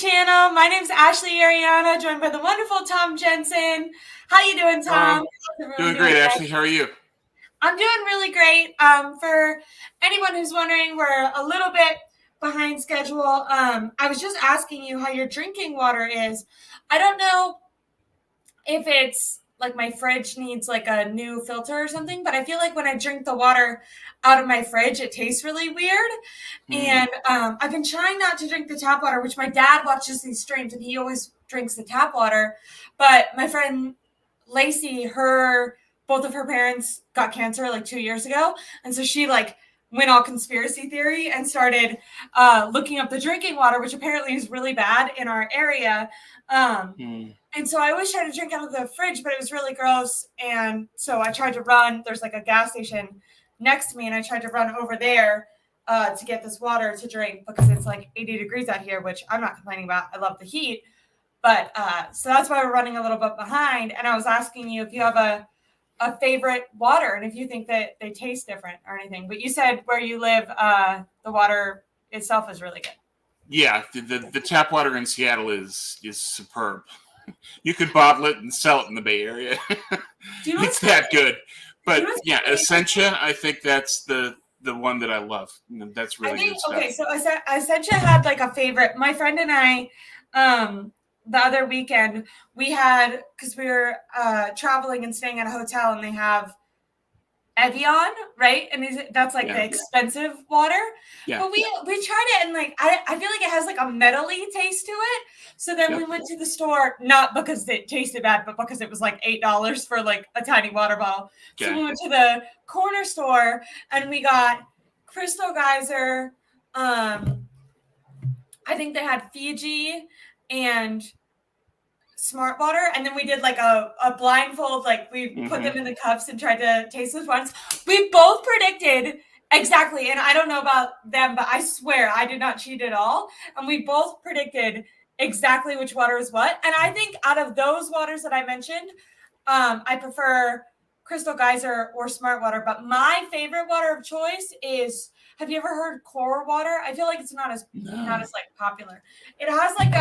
channel. My name's Aireonna, joined by the wonderful Tom Jensen. How you doing, Tom? Doing great, Ashley. How are you? I'm doing really great. For anyone who's wondering, we're a little bit behind schedule. I was just asking you how your drinking water is. I don't know if it's like my fridge needs like a new filter or something, but I feel like when I drink the water out of my fridge, it tastes really weird. And I've been trying not to drink the tap water, which my dad watches these streams and he always drinks the tap water. But my friend Lacey, both of her parents got cancer like 2 years ago. And so she went all conspiracy theory and started looking up the drinking water, which apparently is really bad in our area. And so I always try to drink out of the fridge, but it was really gross. And so I tried to run. There's like a gas station next to me, and I tried to run over there to get this water to drink because it's like 80 degrees out here, which I'm not complaining about. I love the heat. But so that's why we're running a little bit behind. And I was asking you if you have a favorite water and if you think that they taste different or anything. But you said where you live, the water itself is really good. Yeah, the tap water in Seattle is superb. You could bottle it and sell it in the Bay Area. It's that good. But yeah, Essentia, I think that's the one that I love. That's really good stuff. Okay, so Essentia had like a favorite. My friend and I, the other weekend, because we were traveling and staying at a hotel, and they have Evian, right? And that's like the expensive water. Yeah. But we tried it, and I feel like it has like a metally taste to it. So then we went to the store, not because it tasted bad, but because it was like $8 for like a tiny water bottle. Okay. So we went to the corner store and we got Crystal Geyser. I think they had Fiji and Smart Water, and then we did like a blindfold, like we put them in the cups and tried to taste those ones. We both predicted exactly, and I don't know about them, but I swear I did not cheat at all. And we both predicted exactly which water is what. And I think out of those waters that I mentioned, I prefer Crystal Geyser or Smart Water. But my favorite water of choice is, have you ever heard Core Water? I feel like it's not as like popular. It has like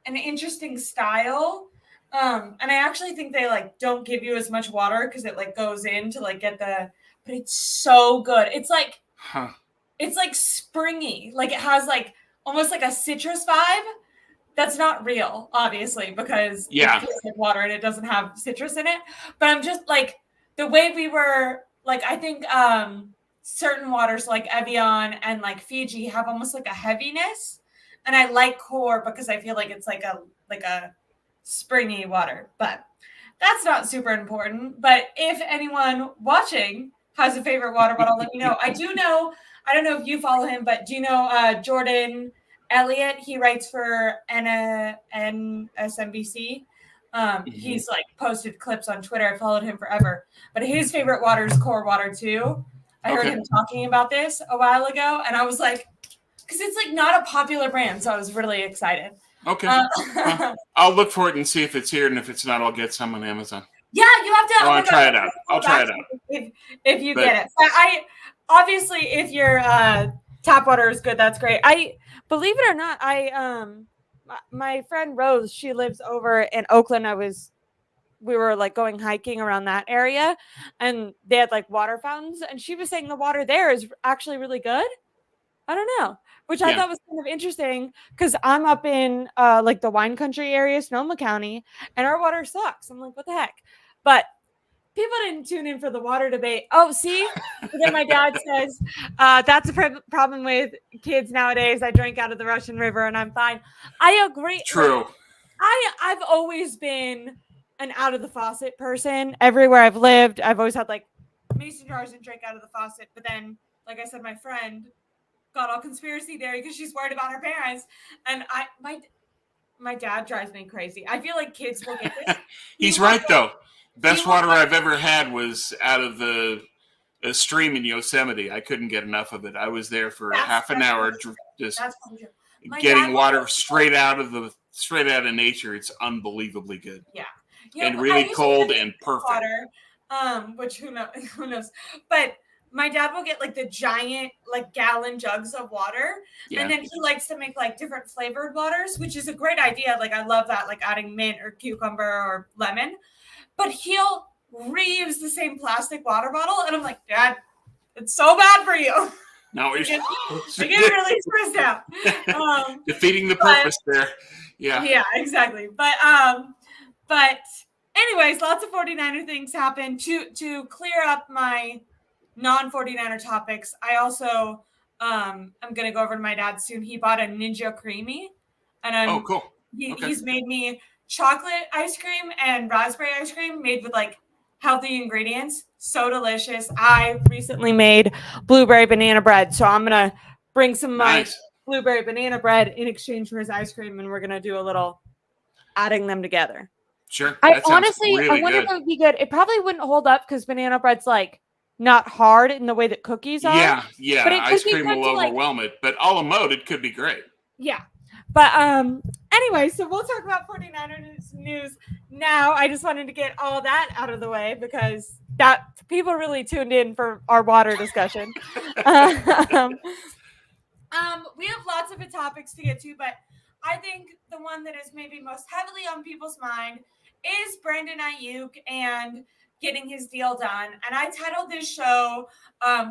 an interesting style. And I actually think they like don't give you as much water because it like goes in to like get but it's so good. It's like, it's like springy. Like it has like almost like a citrus vibe. That's not real, obviously, because it tastes like water and it doesn't have citrus in it. But I'm just like, the way we were like, I think certain waters like Evian and like Fiji have almost like a heaviness. And I like Core because I feel like it's like a springy water, but that's not super important. But if anyone watching has a favorite water bottle, let me know. I do know, I don't know if you follow him, but do you know Jordan Elliott? He writes for NSNBC. He's like posted clips on Twitter. I followed him forever, but his favorite water is Core Water too. I heard him talking about this a while ago, and I was like, because it's like not a popular brand, so I was really excited. Okay. I'll look for it and see if it's here, and if it's not, I'll get some on Amazon. Yeah, you have to. I'll try it out. I'll try it out. If you get it. But obviously, if your tap water is good, that's great. I believe it or not, my friend Rose, she lives over in Oakland. We were like going hiking around that area, and they had like water fountains, and she was saying the water there is actually really good. I don't know, which I thought was kind of interesting because I'm up in like the wine country area, Sonoma County, and our water sucks. I'm like, what the heck? But people didn't tune in for the water debate. Oh, see? And then my dad says, that's a problem with kids nowadays. I drank out of the Russian River and I'm fine. I agree. True. Like, I've always been an out of the faucet person. Everywhere I've lived, I've always had like mason jars and drink out of the faucet. But then, like I said, my friend got all conspiracy theory because she's worried about her parents, and my dad drives me crazy. I feel like kids will get this. He's right though. Best water I've ever had was out of a stream in Yosemite. I couldn't get enough of it. I was there for half an hour just getting water straight out of nature. It's unbelievably good. Yeah. And really cold and perfect. Water, which who knows? But my dad will get like the giant like gallon jugs of water. Yeah. And then he likes to make like different flavored waters, which is a great idea. Like I love that, like adding mint or cucumber or lemon. But he'll reuse the same plastic water bottle. And I'm like, Dad, it's so bad for you. No, I get really stressed out. Defeating the purpose there. Yeah. Yeah, exactly. But anyways, lots of 49er things happen. To clear up my non-49er topics, I also I'm gonna go over to my dad soon. He bought a Ninja Creamy, and cool. He's made me chocolate ice cream and raspberry ice cream made with like healthy ingredients. So delicious. I recently made blueberry banana bread, so I'm gonna bring some of my blueberry banana bread in exchange for his ice cream, and we're gonna do a little adding them together. Sure. I wonder if it would be good. It probably wouldn't hold up because banana bread's like not hard in the way that cookies are. Yeah. But ice cream will overwhelm it, but a la mode, it could be great. Yeah. But anyway, so we'll talk about 49ers news now. I just wanted to get all that out of the way because that people really tuned in for our water discussion. We have lots of topics to get to, but I think the one that is maybe most heavily on people's mind is Brandon Aiyuk and getting his deal done. And I titled this show,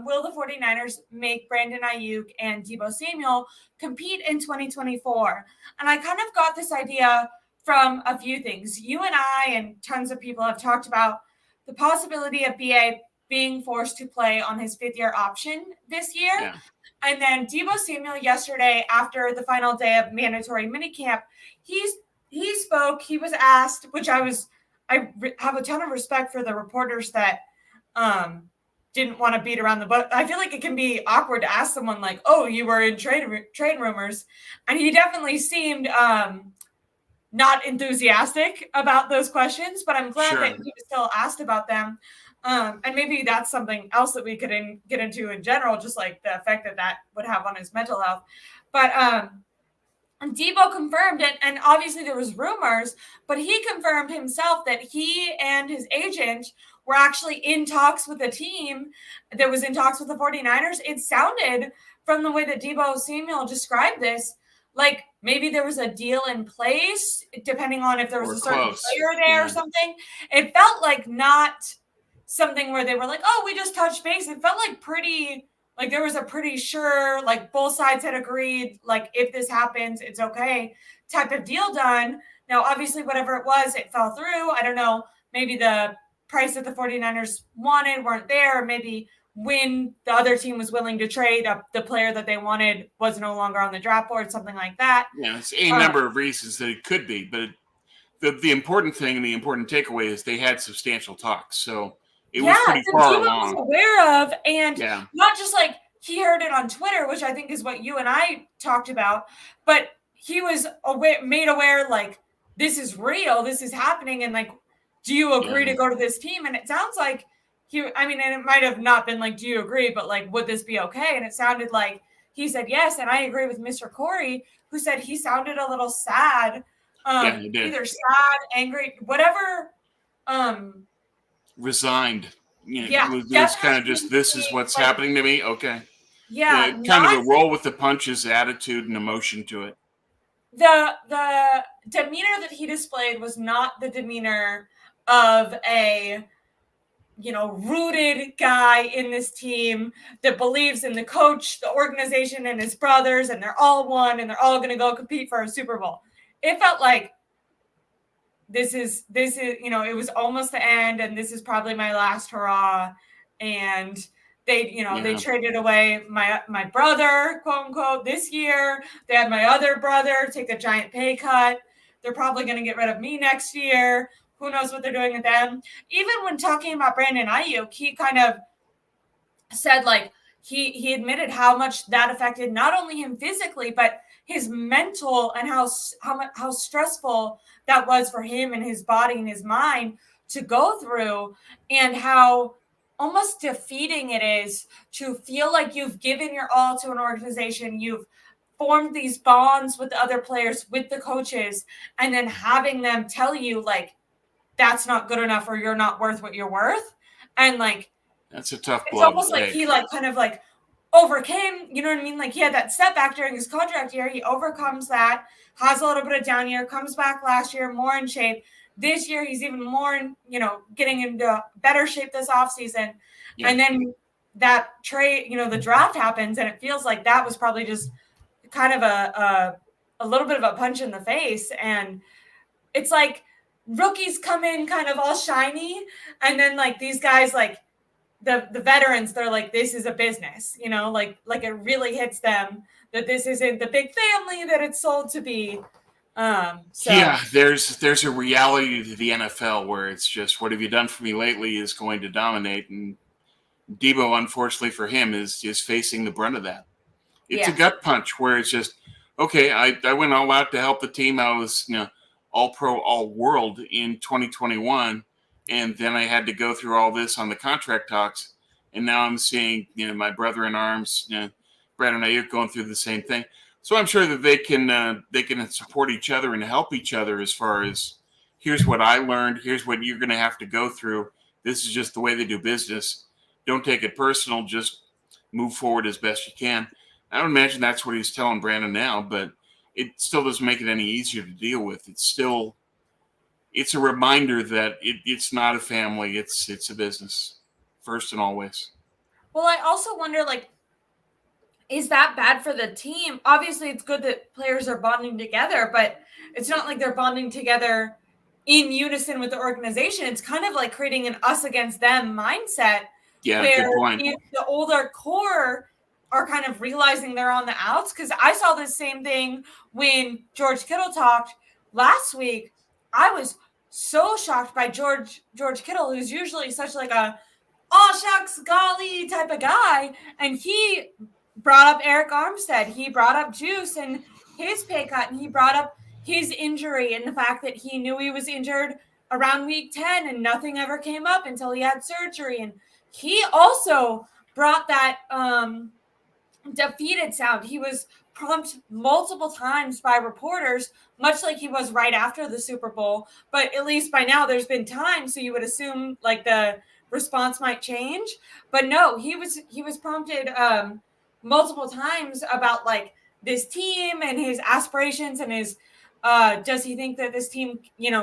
Will the 49ers Make Brandon Aiyuk and Deebo Samuel Compete in 2024? And I kind of got this idea from a few things. You and I and tons of people have talked about the possibility of BA being forced to play on his fifth-year option this year. Yeah. And then Deebo Samuel yesterday, after the final day of mandatory minicamp, he spoke. He was asked, which I have a ton of respect for the reporters that didn't want to beat around the bush. I feel like it can be awkward to ask someone like, "Oh, you were in trade rumors," and he definitely seemed not enthusiastic about those questions. But I'm glad that he was still asked about them. And maybe that's something else that we could get into in general, just like the effect that would have on his mental health. But Deebo confirmed it, and obviously there was rumors, but he confirmed himself that he and his agent were actually in talks with a team that was in talks with the 49ers. It sounded, from the way that Deebo Samuel described this, like maybe there was a deal in place, depending on if there was a certain player there or something. It felt like not something where they were like, oh, we just touched base. It felt like there was a pretty sure, like both sides had agreed, like if this happens, it's okay type of deal done. Now, obviously, whatever it was, it fell through. I don't know. Maybe the price that the 49ers wanted weren't there. Or maybe when the other team was willing to trade up the player that they wanted was no longer on the draft board, something like that. Yeah, it's a number of reasons that it could be. But the important thing and the important takeaway is they had substantial talks. So it was pretty far along. Was aware of, and not just like he heard it on Twitter, which I think is what you and I talked about, but he was made aware, like, this is real, this is happening, and like, do you agree to go to this team? And it sounds like and it might have not been like, do you agree, but like, would this be okay? And it sounded like he said yes, and I agree with Mr. Corey, who said he sounded a little sad, either sad, angry, whatever. Resigned. It was kind of just, this is what's happening to me. Okay. Yeah. Kind of a roll with the punches attitude and emotion to it. The demeanor that he displayed was not the demeanor of a, rooted guy in this team that believes in the coach, the organization, and his brothers, and they're all one, and they're all going to go compete for a Super Bowl. It felt like, this is, it was almost the end, and this is probably my last hurrah. And they, they traded away my brother, quote unquote, this year. They had my other brother take a giant pay cut. They're probably going to get rid of me next year. Who knows what they're doing with them? Even when talking about Brandon Aiyuk, he kind of said, like, he admitted how much that affected not only him physically, but his mental, and how stressful that was for him and his body and his mind to go through, and how almost defeating it is to feel like you've given your all to an organization, you've formed these bonds with the other players, with the coaches, and then having them tell you, like, that's not good enough or you're not worth what you're worth. And like, That's a tough It's blow almost to like take. he like kind of like overcame, you know what I mean? Like he had that setback during his contract year. He overcomes that, has a little bit of down year, comes back last year more in shape. This year he's even more in, getting into better shape this offseason. Yeah. And then that trade, the draft happens, and it feels like that was probably just kind of a little bit of a punch in the face. And it's like rookies come in kind of all shiny, and then like these guys like the veterans, they're like, this is a business, like it really hits them that this isn't the big family that it's sold to be. Yeah, there's a reality to the NFL where it's just, what have you done for me lately is going to dominate, and Deebo, unfortunately for him, is facing the brunt of that. It's a gut punch where it's just, okay, I went all out to help the team. I was all pro, all world in 2021, and then I had to go through all this on the contract talks, and now I'm seeing my brother in arms, Brandon Aiyuk, going through the same thing. So I'm sure that they can support each other and help each other as far as, here's what I learned, here's what you're going to have to go through. This is just the way they do business. Don't take it personal. Just move forward as best you can. I would imagine that's what he's telling Brandon now, but it still doesn't make it any easier to deal with. It's a reminder that it's not a family. It's a business first and always. Well, I also wonder, like, is that bad for the team? Obviously, it's good that players are bonding together, but it's not like they're bonding together in unison with the organization. It's kind of like creating an us against them mindset. Yeah, where good point. The older core are kind of realizing they're on the outs. Because I saw the same thing when George Kittle talked last week. I was so shocked by George Kittle, who's usually such like a shucks golly type of guy, and he brought up Eric Armstead. He brought up Juice and his pay cut, and he brought up his injury and the fact that he knew he was injured around week 10 and nothing ever came up until he had surgery. And he also brought that defeated sound. He was prompted multiple times by reporters, much like he was right after the Super Bowl. But at least by now there's been time, so you would assume like the response might change. But no, he was prompted multiple times about like this team and his aspirations and his does he think that this team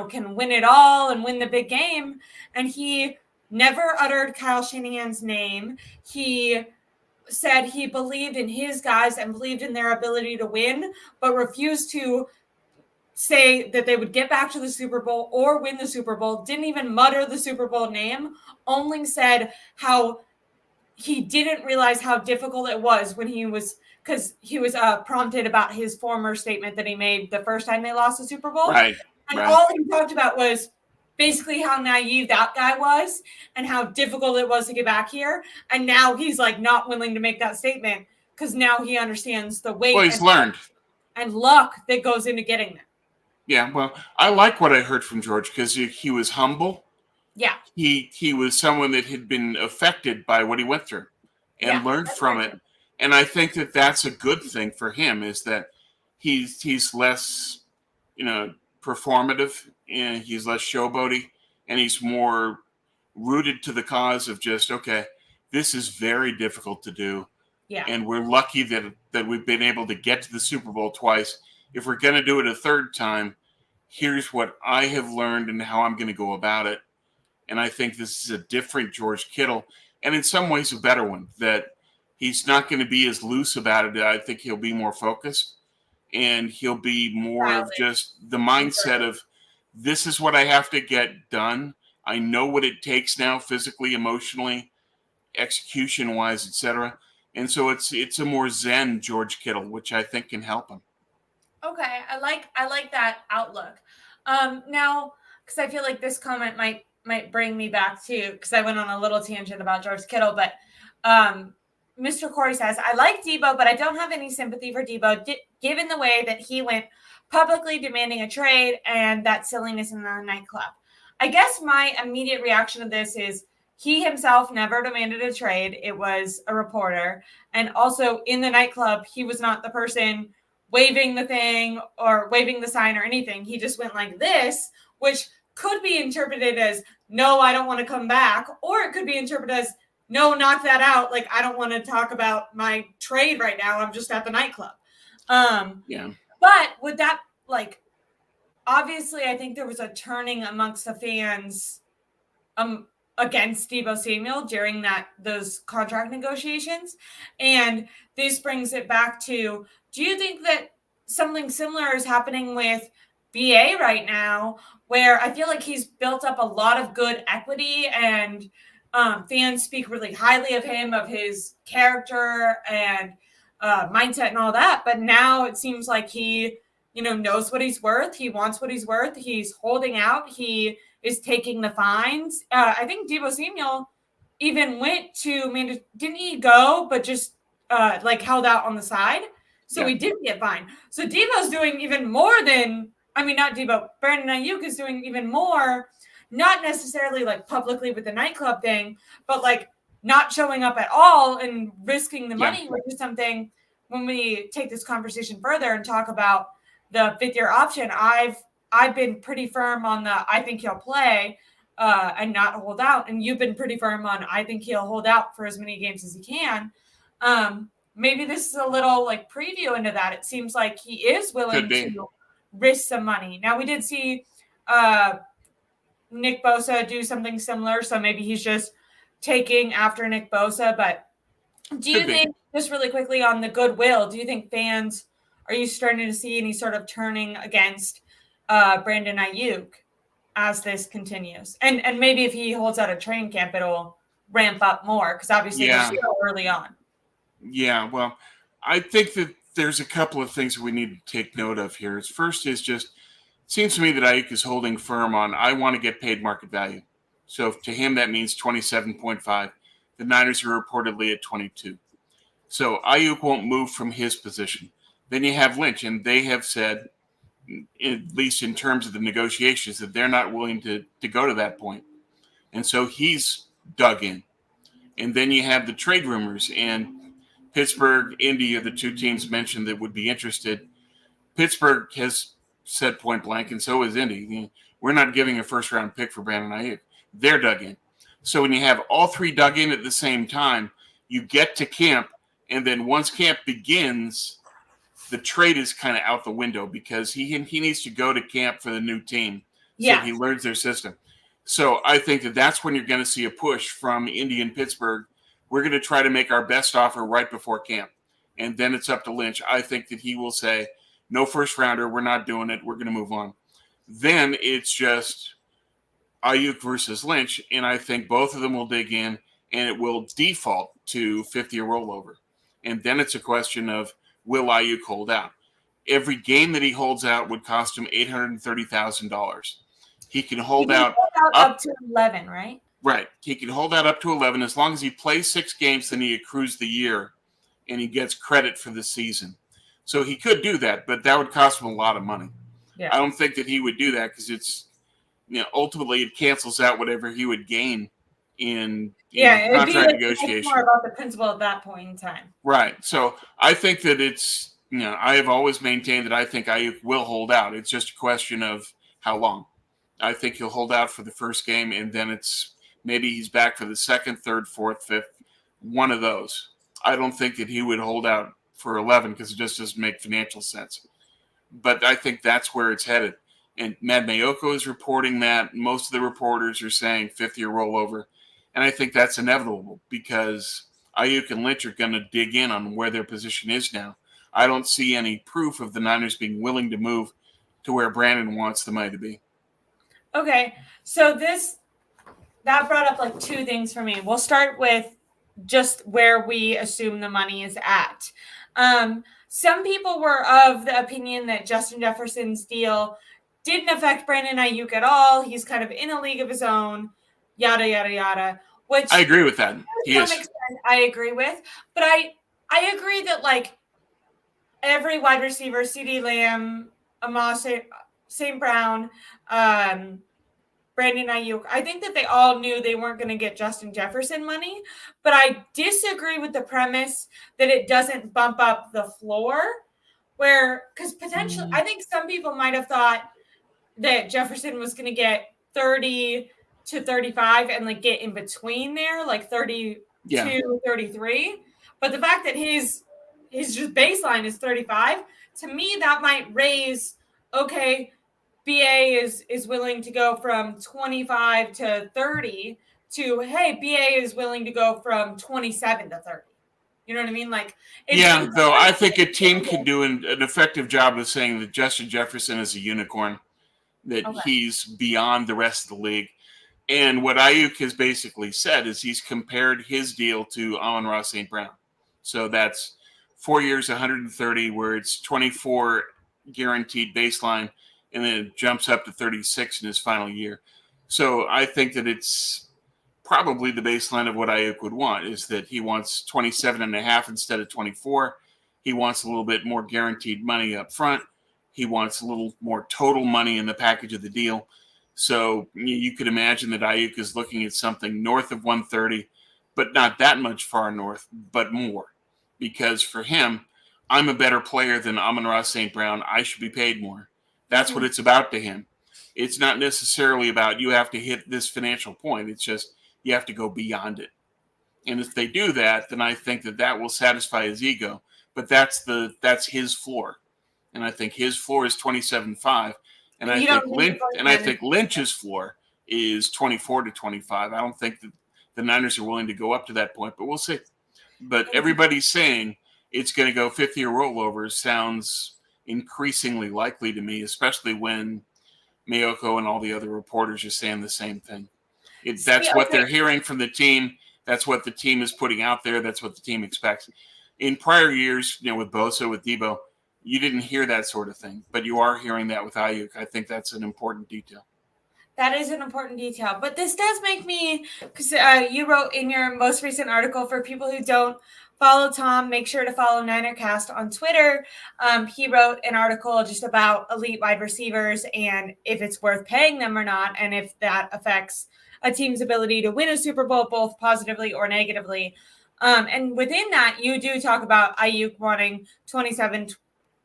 can win it all and win the big game. And he never uttered Kyle Shanahan's name. He said he believed in his guys and believed in their ability to win, but refused to say that they would get back to the Super Bowl or win the Super Bowl. Didn't even mutter the Super Bowl name, only said how he didn't realize how difficult it was when he was prompted about his former statement that he made the first time they lost the Super Bowl. Right. And all he talked about was basically how naive that guy was and how difficult it was to get back here. And now he's like not willing to make that statement because now he understands the weight. Well, he's learned. And luck that goes into getting there. Yeah, well, I like what I heard from George because he was humble. Yeah. He was someone that had been affected by what he went through and learned from it. And I think that that's a good thing for him, is that he's less, performative, and he's less showboaty, and he's more rooted to the cause of just, okay, this is very difficult to do. Yeah. And we're lucky that we've been able to get to the Super Bowl twice. If we're going to do it a third time, here's what I have learned and how I'm going to go about it. And I think this is a different George Kittle, and in some ways a better one, that he's not going to be as loose about it. I think he'll be more focused, and he'll be more of just the mindset of, this is what I have to get done. I know what it takes now, physically, emotionally, execution-wise, etc. And so it's a more zen George Kittle, which I think can help him. Okay, I like that outlook. Now, because I feel like this comment might bring me back to, because I went on a little tangent about George Kittle, but Mr. Corey says, I like Deebo, but I don't have any sympathy for Deebo, given the way that he went publicly demanding a trade and that silliness in the nightclub. I guess my immediate reaction to this is he himself never demanded a trade. It was a reporter. And also in the nightclub, he was not the person waving the thing or waving the sign or anything. He just went like this, which could be interpreted as, no, I don't want to come back. Or it could be interpreted as, no, knock that out. Like, I don't want to talk about my trade right now. I'm just at the nightclub. Yeah. But with that, like, obviously, I think there was a turning amongst the fans against Deebo Samuel during those contract negotiations. And this brings it back to, do you think that something similar is happening with BA right now, where I feel like he's built up a lot of good equity and fans speak really highly of him, of his character and mindset and all that. But now it seems like he, knows what he's worth. He wants what he's worth. He's holding out. He is taking the fines. I think Deebo Samuel even went to, didn't he go, but just held out on the side. So he didn't get fined. So Deebo's doing even more than, not Deebo, Brandon Aiyuk is doing even more, not necessarily like publicly with the nightclub thing, but like not showing up at all and risking the money, which is something when we take this conversation further and talk about the 5th-year option, I've been pretty firm on I think he'll play and not hold out. And you've been pretty firm on I think he'll hold out for as many games as he can. Maybe this is a little like preview into that. It seems like he is willing to risk some money. Now, we did see Nick Bosa do something similar. So maybe he's just taking after Nick Bosa. But do you think, just really quickly on the goodwill, do you think fans, are you starting to see any sort of turning against Brandon Aiyuk as this continues? And maybe if he holds out a training camp, it'll ramp up more because obviously they're still early on. Yeah, well, I think that there's a couple of things we need to take note of here. First is just, it seems to me that Aiyuk is holding firm on, I want to get paid market value. So to him, that means 27.5. The Niners are reportedly at 22. So Aiyuk won't move from his position. Then you have Lynch, and they have said, at least in terms of the negotiations, that they're not willing to go to that point. And so he's dug in. And then you have the trade rumors, and Pittsburgh, Indy are the two teams mentioned that would be interested. Pittsburgh has said point blank, and so is Indy. We're not giving a first-round pick for Brandon Aiyuk. They're dug in. So when you have all three dug in at the same time, you get to camp, and then once camp begins, the trade is kind of out the window because he needs to go to camp for the new team so he learns their system. So I think that's when you're going to see a push from Indy and Pittsburgh. We're going to try to make our best offer right before camp. And then it's up to Lynch. I think that he will say, no first rounder, we're not doing it. We're going to move on. Then it's just Aiyuk versus Lynch. And I think both of them will dig in and it will default to 5th-year rollover. And then it's a question of, will Aiyuk hold out? Every game that he holds out would cost him $830,000. He can hold out up to 11, right? Right. He can hold out up to 11. As long as he plays 6 games, then he accrues the year and he gets credit for the season. So he could do that, but that would cost him a lot of money. Yeah. I don't think that he would do that because it's, ultimately it cancels out whatever he would gain in contract negotiation. More about the principle at that point in time. Right. So I think that it's, I have always maintained that I think Aiyuk will hold out. It's just a question of how long. I think he'll hold out for the first game, and then it's maybe he's back for the 2nd, 3rd, 4th, 5th, one of those. I don't think that he would hold out for 11 because it just doesn't make financial sense. But I think that's where it's headed. And Mad Mayoko is reporting that. Most of the reporters are saying 5th-year rollover. And I think that's inevitable because Aiyuk and Lynch are going to dig in on where their position is now. I don't see any proof of the Niners being willing to move to where Brandon wants the money to be. Okay, so that brought up like 2 things for me. We'll start with just where we assume the money is at. Some people were of the opinion that Justin Jefferson's deal didn't affect Brandon Aiyuk at all. He's kind of in a league of his own, yada, yada, yada. Which I agree with that. To some extent, I agree with. But I agree that like every wide receiver, CeeDee Lamb, St. Brown, Brandon Aiyuk, I think that they all knew they weren't going to get Justin Jefferson money, but I disagree with the premise that it doesn't bump up the floor because potentially, I think some people might have thought that Jefferson was going to get 30 to 35 and like get in between there, like 30 to 33. But the fact that his just baseline is 35, to me, that might raise, okay, BA is willing to go from 25 to 30 to, hey, BA is willing to go from 27 to 30. You know what I mean? Like, though I think a team can do an effective job of saying that Justin Jefferson is a unicorn, that he's beyond the rest of the league. And what Aiyuk has basically said is he's compared his deal to Amon-Ra St. Brown. So that's 4 years, 130, where it's 24 guaranteed baseline, and then it jumps up to 36 in his final year. So I think that it's probably the baseline of what Aiyuk would want, is that he wants 27 and a half instead of 24. He wants a little bit more guaranteed money up front. He wants a little more total money in the package of the deal. So you could imagine that Aiyuk is looking at something north of 130, but not that much far north, but more. Because for him, I'm a better player than Amon-Ra St. Brown. I should be paid more. That's what it's about to him. It's not necessarily about you have to hit this financial point. It's just you have to go beyond it. And if they do that, then I think that will satisfy his ego. But that's his floor. And I think his floor is 27.5. And I think Lynch's floor is 24 to 25. I don't think that the Niners are willing to go up to that point, but we'll see. But everybody's saying it's going to go 50-year rollovers sounds increasingly likely to me, especially when Mayoko and all the other reporters are saying the same thing. That's what they're hearing from the team. That's what the team is putting out there. That's what the team expects. In prior years, with Bosa, with Deebo, you didn't hear that sort of thing, but you are hearing that with Aiyuk. I think that's an important detail. That is an important detail. But this does make me, because you wrote in your most recent article, for people who don't follow Tom, make sure to follow NinerCast on Twitter. He wrote an article just about elite wide receivers and if it's worth paying them or not, and if that affects a team's ability to win a Super Bowl, both positively or negatively. And within that, you do talk about Aiyuk wanting 27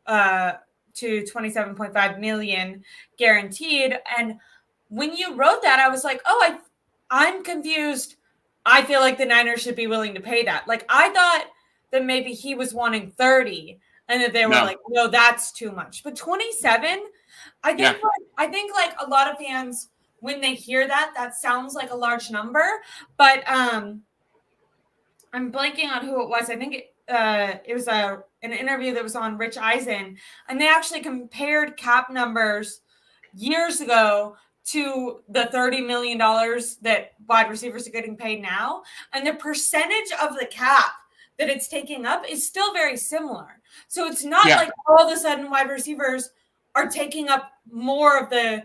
to 27.5 million guaranteed. And when you wrote that, I was like, I'm confused. I feel like the Niners should be willing to pay that. Like, I thought that maybe he was wanting 30 and that they were like, no, that's too much. But 27, I think like a lot of fans, when they hear that sounds like a large number, but I'm blanking on who it was. I think it was an interview that was on Rich Eisen, and they actually compared cap numbers years ago to the $30 million that wide receivers are getting paid now. And the percentage of the cap that it's taking up is still very similar. So it's not like all of a sudden wide receivers are taking up more of the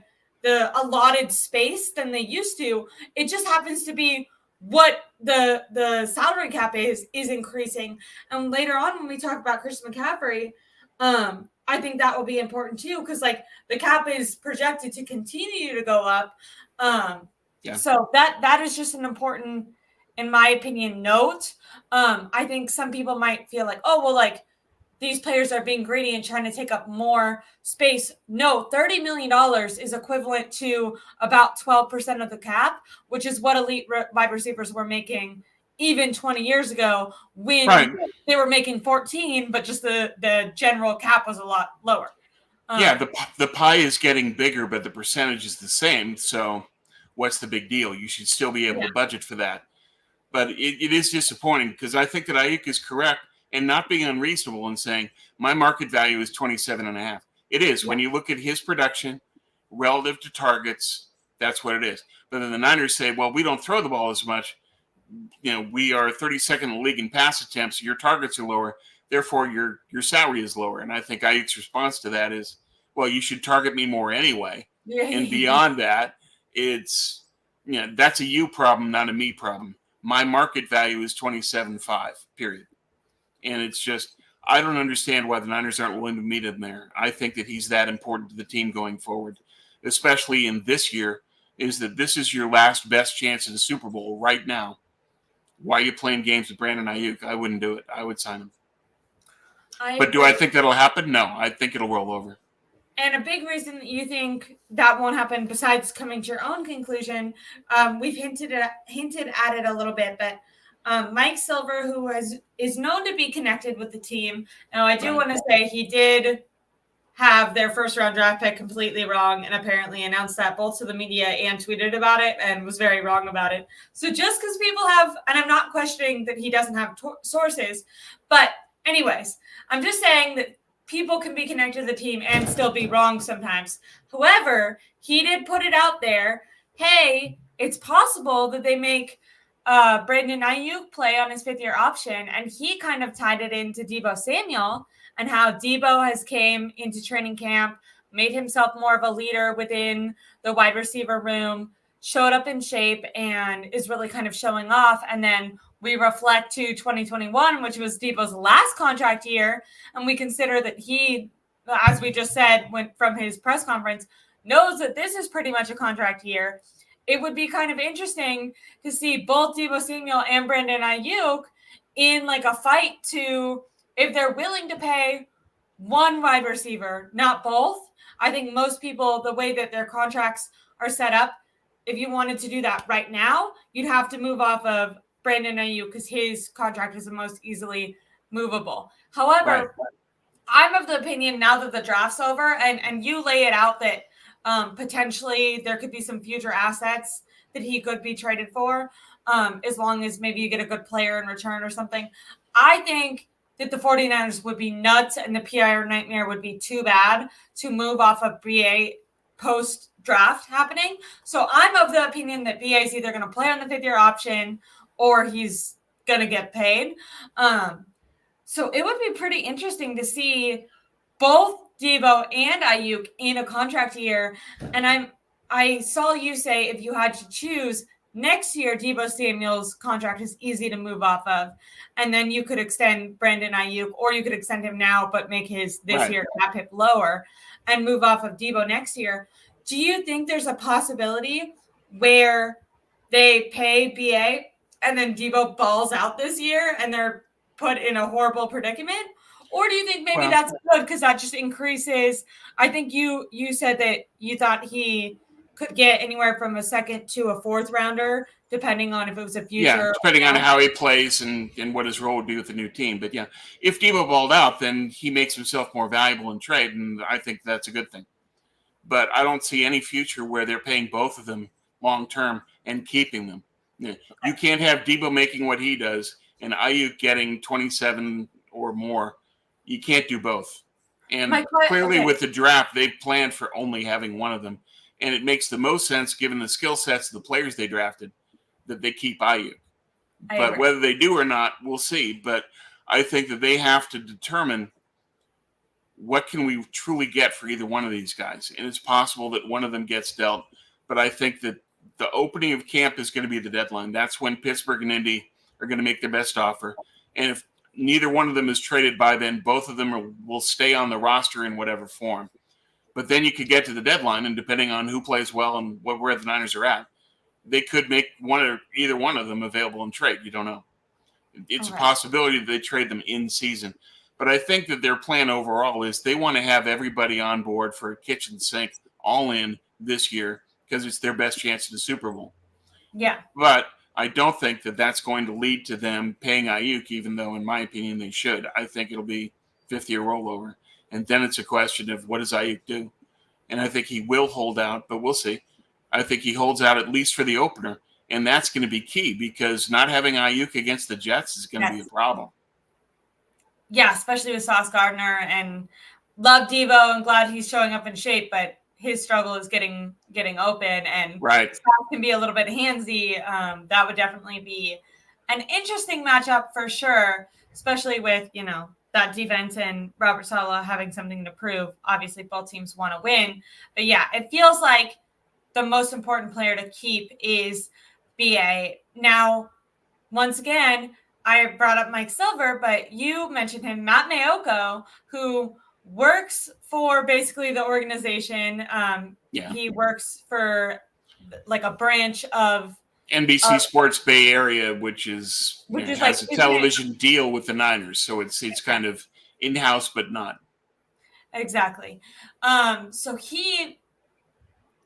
allotted space than they used to. It just happens to be what the salary cap is increasing. And later on, when we talk about Christian McCaffrey, I think that will be important too, because like the cap is projected to continue to go up. So that is just an important, in my opinion, note. I think some people might feel like, oh, well, like these players are being greedy and trying to take up more space. No, $30 million is equivalent to about 12% of the cap, which is what elite wide receivers were making even 20 years ago when they were making 14, but just the general cap was a lot lower. The pie is getting bigger, but the percentage is the same. So what's the big deal? You should still be able to budget for that. But it is disappointing because I think that Aiyuk is correct and not being unreasonable in saying my market value is 27.5. It is. When you look at his production relative to targets, that's what it is. But then the Niners say, well, we don't throw the ball as much. We are 32nd in the league in pass attempts. Your targets are lower. Therefore, your salary is lower. And I think Aiyuk's response to that is, well, you should target me more anyway. And beyond that, it's, that's a you problem, not a me problem. My market value is 27.5, period. And it's just, I don't understand why the Niners aren't willing to meet him there. I think that he's that important to the team going forward, especially in this year, is that this is your last best chance at a Super Bowl right now. Why are you playing games with Brandon Aiyuk? I wouldn't do it. I would sign him. But do I think that'll happen? No, I think it'll roll over. And a big reason that you think that won't happen, besides coming to your own conclusion, we've hinted at it a little bit, but Mike Silver, who is known to be connected with the team. Now, I do want to say he did have their first round draft pick completely wrong and apparently announced that both to the media and tweeted about it and was very wrong about it. So just because people have, and I'm not questioning that he doesn't have sources, but anyways, I'm just saying that people can be connected to the team and still be wrong sometimes. However, he did put it out there. Hey, it's possible that they make Brandon Aiyuk play on his 5th-year option. And he kind of tied it into Deebo Samuel and how Deebo has came into training camp, made himself more of a leader within the wide receiver room, showed up in shape, and is really kind of showing off. And then we reflect to 2021, which was Deebo's last contract year, and we consider that he, as we just said, went from his press conference, knows that this is pretty much a contract year. It would be kind of interesting to see both Deebo Samuel and Brandon Aiyuk in like a fight to, if they're willing to pay one wide receiver, not both. I think most people, the way that their contracts are set up, if you wanted to do that right now, you'd have to move off of Brandon Aiyuk because his contract is the most easily movable. However, I'm of the opinion now that the draft's over and you lay it out that potentially there could be some future assets that he could be traded for, as long as maybe you get a good player in return or something. I think that the 49ers would be nuts and the PR nightmare would be too bad to move off of BA post-draft happening. So I'm of the opinion that BA is either going to play on the 5th-year option or he's going to get paid. So it would be pretty interesting to see both Deebo and Aiyuk in a contract year. And I saw you say if you had to choose next year, Deebo Samuel's contract is easy to move off of. And then you could extend Brandon Aiyuk, or you could extend him now, but make his this year cap hit lower and move off of Deebo next year. Do you think there's a possibility where they pay BA and then Deebo balls out this year and they're put in a horrible predicament? Or do you think maybe that's good because that just increases? I think you said that you thought he could get anywhere from a 2nd to a 4th rounder, depending on if it was a future. Yeah, depending on how he plays and what his role would be with the new team. But yeah, if Deebo balled out, then he makes himself more valuable in trade, and I think that's a good thing. But I don't see any future where they're paying both of them long term and keeping them. You can't have Deebo making what he does and Aiyuk getting 27 or more. You can't do both. And clearly with the draft, they've planned for only having one of them. And it makes the most sense, given the skill sets of the players they drafted, that they keep Aiyuk. But whether they do or not, we'll see. But I think that they have to determine what can we truly get for either one of these guys. And it's possible that one of them gets dealt. But I think that the opening of camp is going to be the deadline. That's when Pittsburgh and Indy are going to make their best offer. And if neither one of them is traded by then, both of them will stay on the roster in whatever form. But then you could get to the deadline, and depending on who plays well and where the Niners are at, they could make either one of them available in trade. You don't know. It's a possibility that they trade them in season. But I think that their plan overall is they want to have everybody on board for a kitchen sink all in this year because it's their best chance at the Super Bowl. Yeah. But I don't think that that's going to lead to them paying Aiyuk, even though, in my opinion, they should. I think it'll be 5th-year rollover. And then it's a question of what does Aiyuk do? And I think he will hold out, but we'll see. I think he holds out at least for the opener. And that's going to be key because not having Aiyuk against the Jets is going to be a problem. Yeah, especially with Sauce Gardner, and love Deebo and glad he's showing up in shape, but his struggle is getting open, and Sauce can be a little bit handsy. That would definitely be an interesting matchup for sure, especially with, that defense and Robert Saleh having something to prove. Obviously, both teams want to win. But yeah, it feels like the most important player to keep is BA. Now, once again, I brought up Mike Silver, but you mentioned him, Matt Mayoko, who works for basically the organization. He works for like a branch of NBC Sports Bay Area, which has a television deal with the Niners. So it's kind of in-house, but not. Exactly. So he,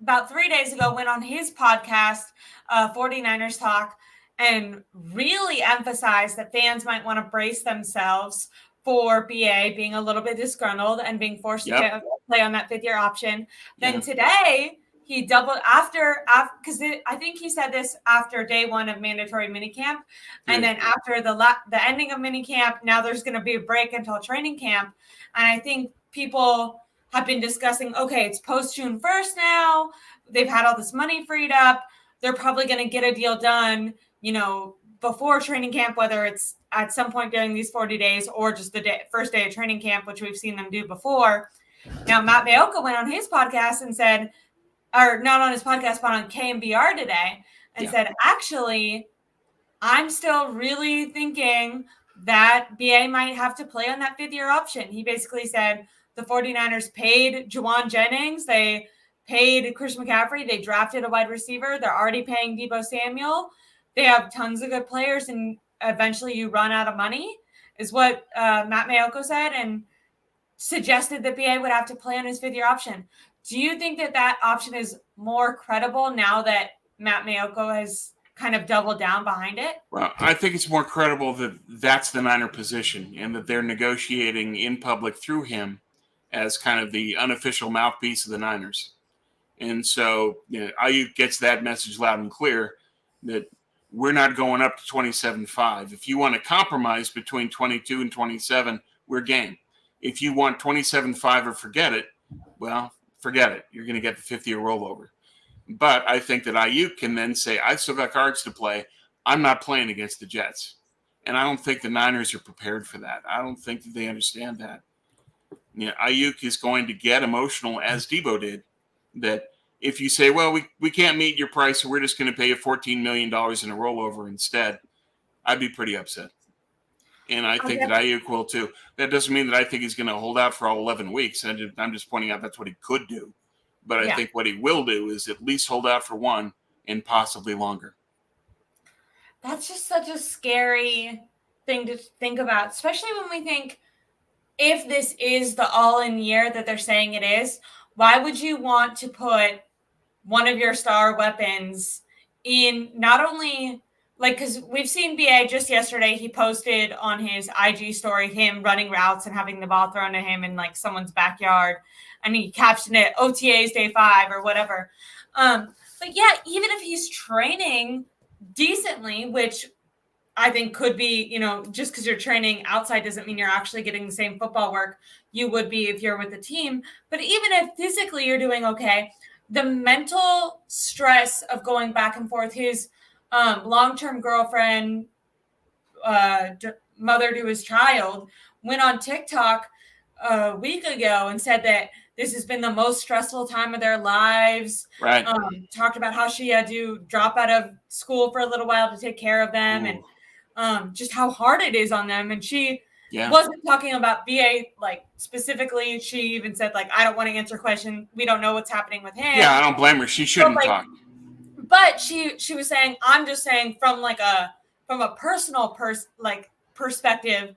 about 3 days ago, went on his podcast, 49ers Talk, and really emphasized that fans might want to brace themselves for BA being a little bit disgruntled and being forced to play on that 5th-year option. Then today he doubled after because I think he said this after day 1 of mandatory minicamp, and then after the ending of minicamp, now there's going to be a break until training camp, and I think people have been discussing, okay, it's post June 1st now. They've had all this money freed up. They're probably going to get a deal done, before training camp, whether it's at some point during these 40 days or just the first day of training camp, which we've seen them do before. Now, Matt Maiocco went on his podcast and said, or not on his podcast, but on KMBR today, and said, actually, I'm still really thinking that BA might have to play on that 5th-year option. He basically said the 49ers paid Juwan Jennings. They paid Chris McCaffrey. They drafted a wide receiver. They're already paying Deebo Samuel. They have tons of good players, and eventually you run out of money, is what Matt Maiocco said, and suggested that BA would have to play on his 5th-year option. Do you think that option is more credible now that Matt Maiocco has kind of doubled down behind it? Well, I think it's more credible that that's the Niner position and that they're negotiating in public through him as kind of the unofficial mouthpiece of the Niners. And so Aiyuk gets that message loud and clear that we're not going up to 27-5. If you want to compromise between 22 and 27, we're game. If you want 27-5 or forget it, well, forget it. You're going to get the 5th-year rollover. But I think that Aiyuk can then say, I've still got cards to play. I'm not playing against the Jets. And I don't think the Niners are prepared for that. I don't think that they understand that. Aiyuk is going to get emotional, as Deebo did, that if you say, well, we can't meet your price, so we're just going to pay you $14 million in a rollover instead, I'd be pretty upset. And I think that Aiyuk will too. That doesn't mean that I think he's going to hold out for all 11 weeks. I'm just pointing out that's what he could do. But I think what he will do is at least hold out for 1 and possibly longer. That's just such a scary thing to think about, especially when we think, if this is the all-in year that they're saying it is, why would you want to put one of your star weapons in not only because we've seen BA just yesterday, he posted on his IG story him running routes and having the ball thrown to him in someone's backyard, and he captioned it OTAs day 5 or whatever. But yeah, even if he's training decently, which I think could be, just because you're training outside doesn't mean you're actually getting the same football work you would be if you're with the team. But even if physically you're doing okay, the mental stress of going back and forth, his long-term girlfriend, mother to his child, went on TikTok a week ago and said that this has been the most stressful time of their lives. Right. Talked about how she had to drop out of school for a little while to take care of them. Ooh. And just how hard it is on them. And she wasn't talking about BA specifically. She even said I don't want to answer questions. We don't know what's happening with him. Yeah, I don't blame her. She shouldn't talk. But she was saying, I'm just saying from a personal perspective,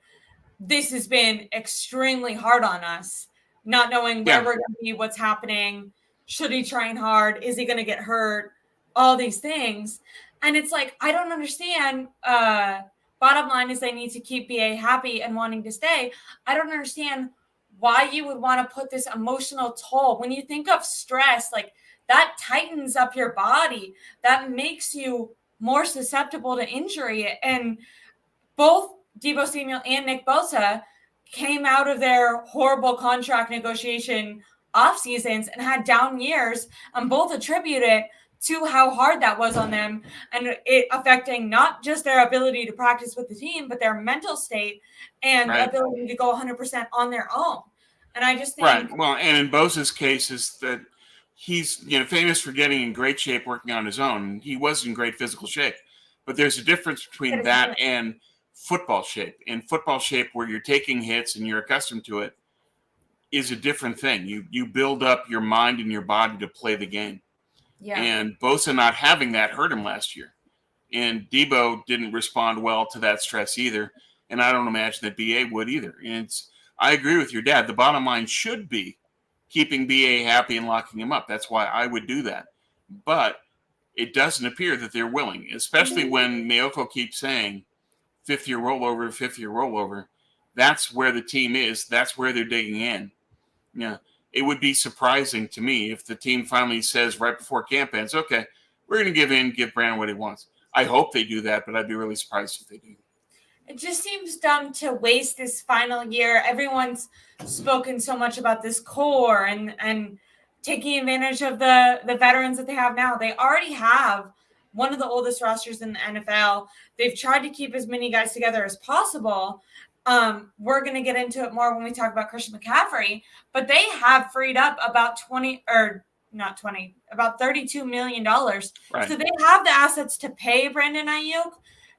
this has been extremely hard on us, not knowing where we're going to be, what's happening. Should he train hard? Is he going to get hurt? All these things. And it's I don't understand. Bottom line is they need to keep BA happy and wanting to stay. I don't understand why you would want to put this emotional toll. When you think of stress, that tightens up your body. That makes you more susceptible to injury. And both Deebo Samuel and Nick Bosa came out of their horrible contract negotiation off seasons and had down years, and both attribute it to how hard that was on them, and it affecting not just their ability to practice with the team, but their mental state and ability to go 100% on their own. And I just think, well, and in Bosa's case is that he's famous for getting in great shape working on his own. He was in great physical shape, but there's a difference between that and football shape. In football shape, where you're taking hits and you're accustomed to it, is a different thing. You build up your mind and your body to play the game. Yeah. And Bosa not having that hurt him last year. And Deebo didn't respond well to that stress either. And I don't imagine that BA would either. And I agree with your dad. The bottom line should be keeping BA happy and locking him up. That's why I would do that. But it doesn't appear that they're willing, especially when Mayoko keeps saying fifth-year rollover. That's where the team is. That's where they're digging in. Yeah, it would be surprising to me if the team finally says right before camp ends, okay, we're going to give Brandon what he wants. I hope they do that, but I'd be really surprised if they do. It just seems dumb to waste this final year. Everyone's spoken so much about this core and taking advantage of the veterans that they have now. They already have one of the oldest rosters in the NFL. They've tried to keep as many guys together as possible. We're going to get into it more when we talk about Christian McCaffrey, but they have freed up about about $32 million. Right. So they have the assets to pay Brandon Aiyuk.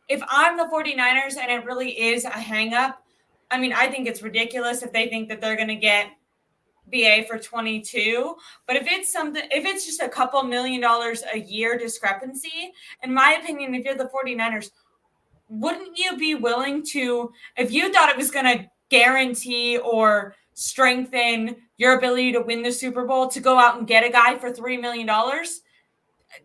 If I'm the 49ers and it really is a hang-up, I mean, I think it's ridiculous if they think that they're going to get BA for 22. But if it's just a couple $1 million a year discrepancy, in my opinion, if you're the 49ers, wouldn't you be willing to, if you thought it was going to guarantee or strengthen your ability to win the Super Bowl, to go out and get a guy for $3 million?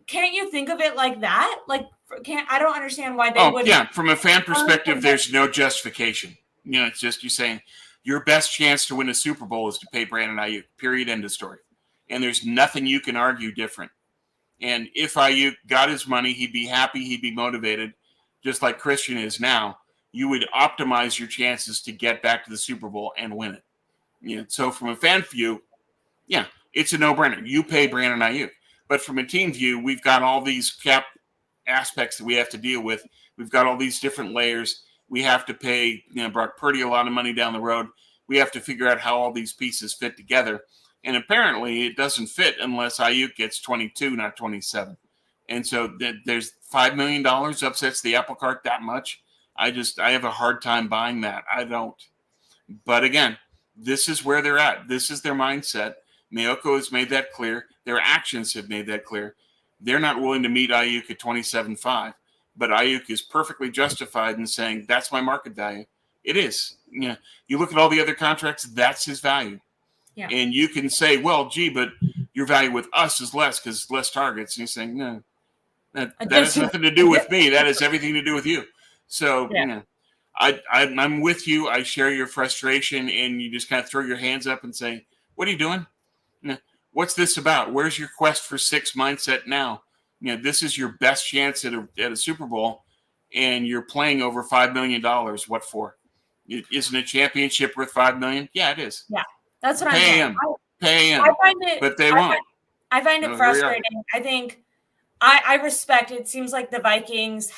Can't you think of it like that? I don't understand why they would. Yeah, from a fan perspective, there's no justification. It's just you saying your best chance to win a Super Bowl is to pay Brandon Aiyuk, period, end of story. And there's nothing you can argue different. And if Aiyuk got his money, he'd be happy, he'd be motivated, just like Christian is now. You would optimize your chances to get back to the Super Bowl and win it. So from a fan view, yeah, it's a no-brainer. You pay Brandon Aiyuk. But from a team view, we've got all these cap aspects that we have to deal with. We've got all these different layers. We have to pay Brock Purdy a lot of money down the road. We have to figure out how all these pieces fit together. And apparently it doesn't fit unless Aiyuk gets 22, not 27. And so there's $5 million upsets the apple cart that much. I have a hard time buying that. I don't. But again, this is where they're at. This is their mindset. Mayoko has made that clear. Their actions have made that clear. They're not willing to meet Aiyuk at 27.5, but Aiyuk is perfectly justified in saying that's my market value. It is. You look at all the other contracts, that's his value. Yeah. And you can say, well, gee, but your value with us is less because less targets. And he's saying, no, that has nothing to do with me. That has everything to do with you. So, yeah. I'm with you. I share your frustration, and you just kind of throw your hands up and say, what are you doing? What's this about? Where's your quest for 6 mindset now? This is your best chance at a Super Bowl, and you're playing over $5 million. What for? Isn't a championship worth $5 million? Yeah, it is. Yeah, that's what I'm saying. Pay him. But they won't. I find it frustrating. I think I respect. It seems like the Vikings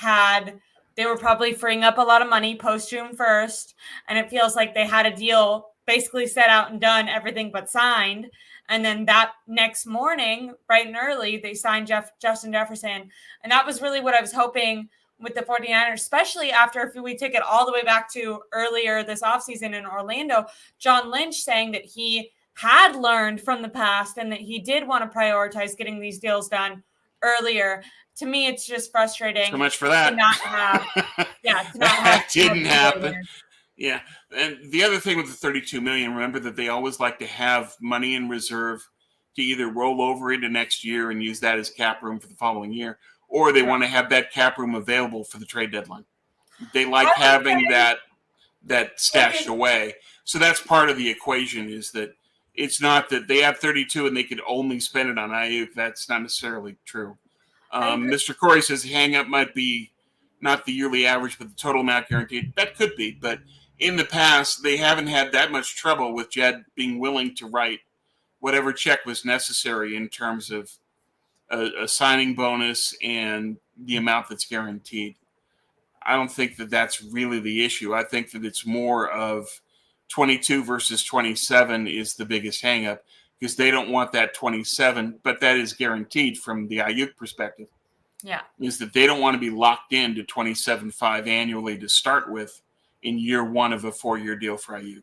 they were probably freeing up a lot of money post June 1st, and it feels like they had a deal basically set out and done, everything but signed. And then that next morning, bright and early, they signed Justin Jefferson. And that was really what I was hoping with the 49ers, especially after if we take it all the way back to earlier this offseason in Orlando, John Lynch saying that he had learned from the past and that he did want to prioritize getting these deals done earlier. To me, it's just frustrating. So much for that. To not have, that didn't happen. Yeah, and the other thing with the $32 million, remember that they always like to have money in reserve to either roll over into next year and use that as cap room for the following year, or they want to have that cap room available for the trade deadline. They like having that stashed away. So that's part of the equation, is that it's not that they have 32 and they could only spend it on Aiyuk. That's not necessarily true. Mr. Corey says the hang-up might be not the yearly average, but the total amount guaranteed. That could be, but in the past, they haven't had that much trouble with Jed being willing to write whatever check was necessary in terms of a signing bonus and the amount that's guaranteed. I don't think that that's really the issue. I think that it's more of 22 versus 27 is the biggest hangup, because they don't want that 27, but that is guaranteed from the Aiyuk perspective. Yeah. Is that they don't want to be locked into 27.5 annually to start with in year one of a 4-year deal for Aiyuk,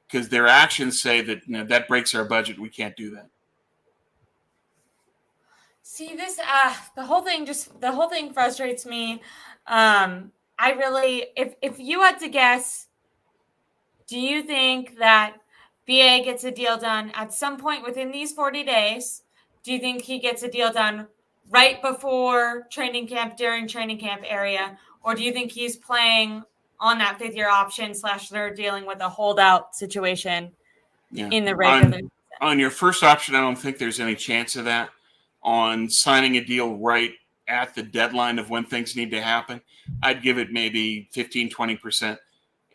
because their actions say that that breaks our budget. We can't do that. See, this the whole thing frustrates me. I really, if you had to guess, do you think that BA gets a deal done at some point within these 40 days? Do you think he gets a deal done right before training camp, during training camp area, or do you think he's playing on that 5th-year option / they're dealing with a holdout situation in the regular season? On your first option, I don't think there's any chance of that. On signing a deal right at the deadline of when things need to happen, I'd give it maybe 15, 20%,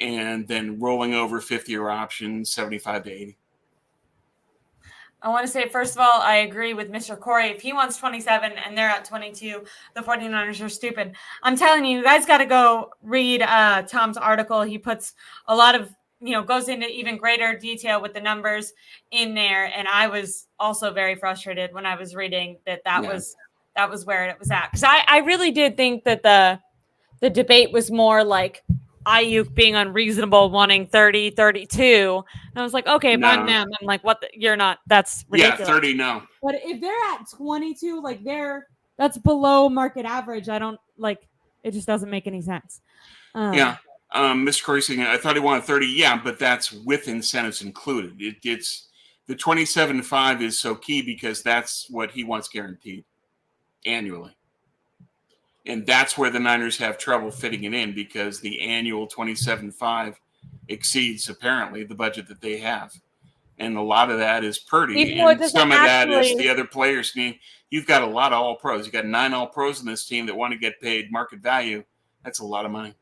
and then rolling over 5th-year option, 75 to 80. I want to say, first of all, I agree with Mr. Corey. If he wants 27 and they're at 22, the 49ers are stupid. I'm telling you, you guys got to go read Tom's article. He puts a lot of, goes into even greater detail with the numbers in there. And I was also very frustrated when I was reading that was where it was at. Because I really did think that the debate was more like Aiyuk being unreasonable, wanting 30, 32. And I was like, okay, if I'm them, I'm like, what? You're not. That's ridiculous. Yeah, 30, no. But if they're at 22, like that's below market average. I don't it just doesn't make any sense. Mr. Corey saying, I thought he wanted 30. Yeah, but that's with incentives included. It's the 27.5 is so key because that's what he wants guaranteed annually. And that's where the Niners have trouble fitting it in because the annual 27.5 exceeds apparently the budget that they have. And a lot of that is Purdy, and some of that is the other players. You've got a lot of all pros. You've got 9 all pros in this team that want to get paid market value. That's a lot of money.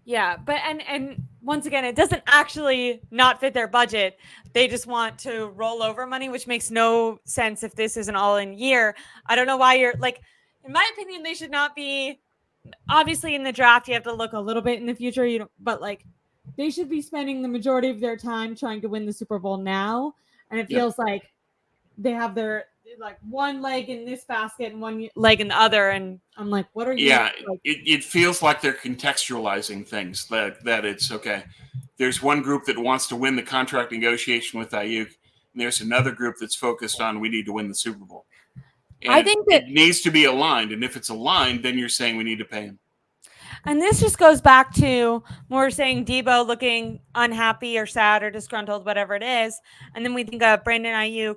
Yeah, but and once again, it doesn't actually not fit their budget. They just want to roll over money, which makes no sense if this is an all-in year. I don't know why you're like. In my opinion, they should not be. Obviously, in the draft, you have to look a little bit in the future. But they should be spending the majority of their time trying to win the Super Bowl now. And it feels like they have their one leg in this basket and one leg in the other. And I'm like, what are you? Yeah, it feels like they're contextualizing things. That it's okay. There's one group that wants to win the contract negotiation with Aiyuk, and there's another group that's focused on we need to win the Super Bowl. And I think that it needs to be aligned. And if it's aligned, then you're saying we need to pay him. And this just goes back to more saying Deebo looking unhappy or sad or disgruntled, whatever it is. And then we think of Brandon Aiyuk.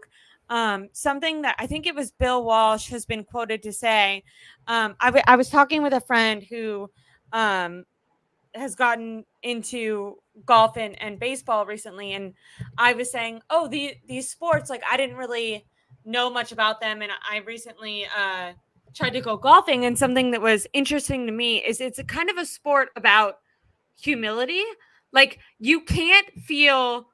Something that I think it was Bill Walsh has been quoted to say. I was talking with a friend who has gotten into golf and baseball recently. And I was saying, these sports, I didn't really know much about them, and I recently tried to go golfing, and something that was interesting to me is it's a kind of a sport about humility. You can't feel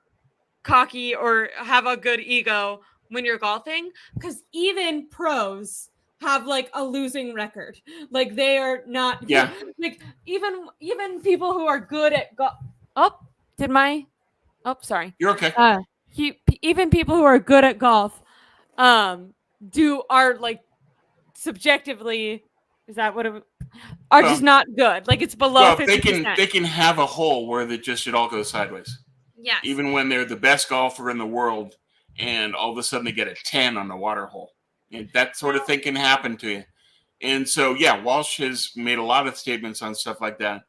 cocky or have a good ego when you're golfing because even pros have a losing record. They are not even people who are good at sorry. You're okay. Even people who are good at golf subjectively, is that what it are just not good. It's below 50%. They can have a hole where it all goes sideways. Yes. Even when they're the best golfer in the world and all of a sudden they get a 10 on the water hole. And that sort of thing can happen to you. And so, Walsh has made a lot of statements on stuff like that.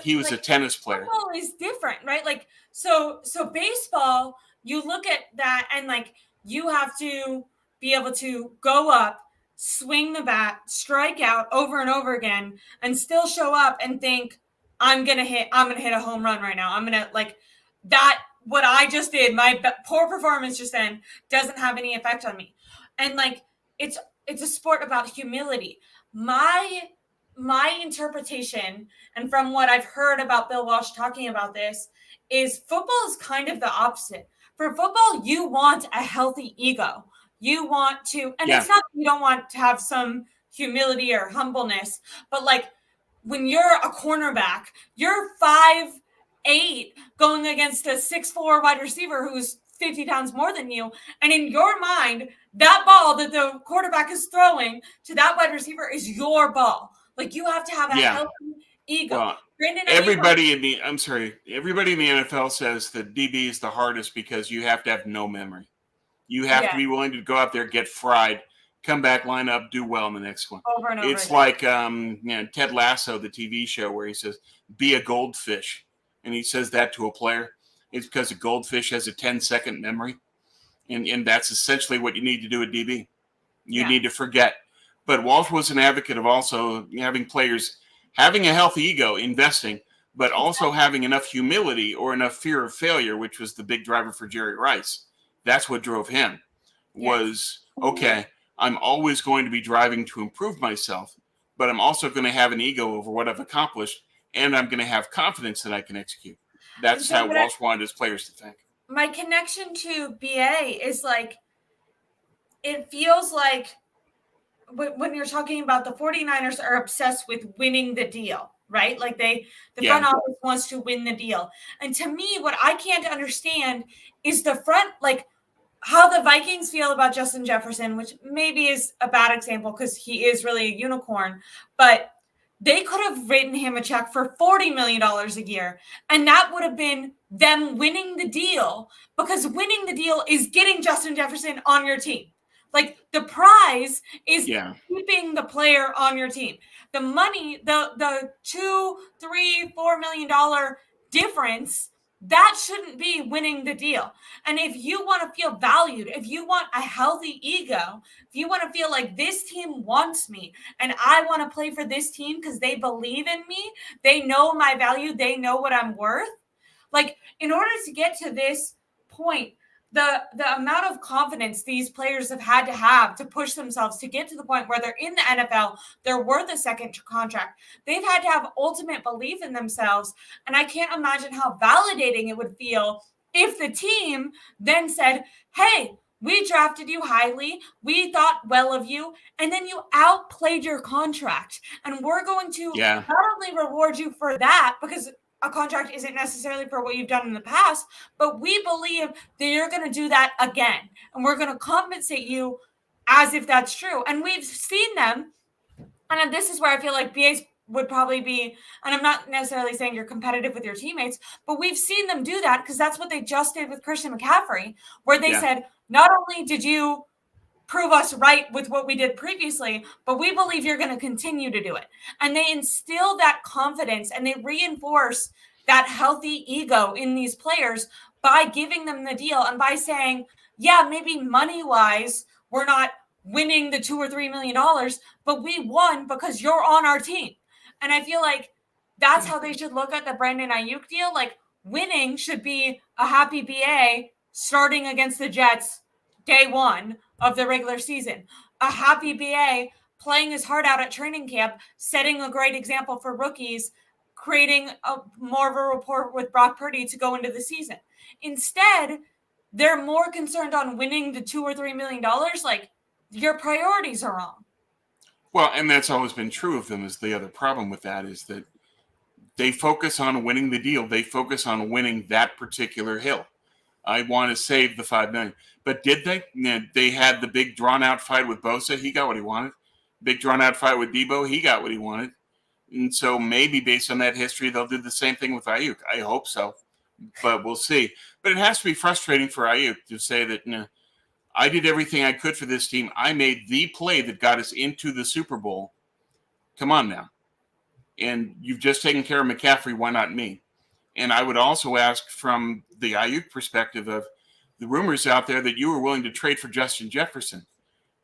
He was a tennis player. Football is different, right? So baseball, you look at that and you have to be able to go up, swing the bat, strike out over and over again, and still show up and think, I'm gonna hit a home run right now. I'm gonna that. What I just did, my poor performance just then, doesn't have any effect on me. And it's a sport about humility. My interpretation, and from what I've heard about Bill Walsh talking about this, is football is kind of the opposite. For football, you want a healthy ego. You want to, and it's not that you don't want to have some humility or humbleness, but when you're a cornerback, you're 5'8" going against a 6'4" wide receiver who's 50 pounds more than you. And in your mind, that ball that the quarterback is throwing to that wide receiver is your ball. You have to have a healthy ego. Well, everybody in the NFL says that DB is the hardest because you have to have no memory. You have to be willing to go out there, get fried, come back, line up, do well in the next one. Over and over it's again. Ted Lasso, the TV show, where he says, be a goldfish. And he says that to a player. It's because a goldfish has a 10-second memory. And that's essentially what you need to do at DB. You need to forget. But Walsh was an advocate of also having players having a healthy ego, investing, but also having enough humility or enough fear of failure, which was the big driver for Jerry Rice. That's what drove him. Was, okay, I'm always going to be driving to improve myself, but I'm also going to have an ego over what I've accomplished, and I'm going to have confidence that I can execute. That's how Walsh wanted his players to think. My connection to BA is like, it feels like when you're talking about the 49ers are obsessed with winning the deal, right? Like the front office wants to win the deal. And to me, what I can't understand is the front, like how the Vikings feel about Justin Jefferson, which maybe is a bad example because he is really a unicorn, but they could have written him a check for $40 million a year. And that would have been them winning the deal, because winning the deal is getting Justin Jefferson on your team. Like the prize is keeping the player on your team. The money, the $2, $3, $4 million difference, that shouldn't be winning the deal. And if you want to feel valued, if you want a healthy ego, if you want to feel like this team wants me and I want to play for this team because they believe in me, they know my value, they know what I'm worth. Like in order to get to this point, the amount of confidence these players have had to push themselves to get to the point where they're in the NFL, they're worth a second contract. They've had to have ultimate belief in themselves. And I can't imagine how validating it would feel if the team then said, hey, we drafted you highly. We thought well of you. And then you outplayed your contract. And we're going to not only reward you for that, because a contract isn't necessarily for what you've done in the past, but we believe that you're going to do that again. And we're going to compensate you as if that's true. And we've seen them. And this is where I feel like BAs would probably be, and I'm not necessarily saying you're competitive with your teammates, but we've seen them do that because that's what they just did with Christian McCaffrey, where they said, not only did you prove us right with what we did previously, but we believe you're going to continue to do it. And they instill that confidence and they reinforce that healthy ego in these players by giving them the deal and by saying, yeah, maybe money-wise, we're not winning the $2 or $3 million, but we won because you're on our team. And I feel like that's how they should look at the Brandon Aiyuk deal. Like winning should be a happy BA starting against the Jets day one of the regular season. A happy BA playing his heart out at training camp, setting a great example for rookies, creating more of a rapport with Brock Purdy to go into the season. Instead, they're more concerned on winning the $2 or $3 million. Like, your priorities are wrong. Well, and that's always been true of them. Is the other problem with that is that they focus on winning the deal. They focus on winning that particular hill. I want to save the $5 million. But did they? They had the big drawn-out fight with Bosa. He got what he wanted. Big drawn-out fight with Deebo. He got what he wanted. And so maybe based on that history, they'll do the same thing with Aiyuk. I hope so. But we'll see. But it has to be frustrating for Aiyuk to say that, I did everything I could for this team. I made the play that got us into the Super Bowl. Come on now. And you've just taken care of McCaffrey. Why not me? And I would also ask from the Aiyuk perspective of the rumors out there that you were willing to trade for Justin Jefferson.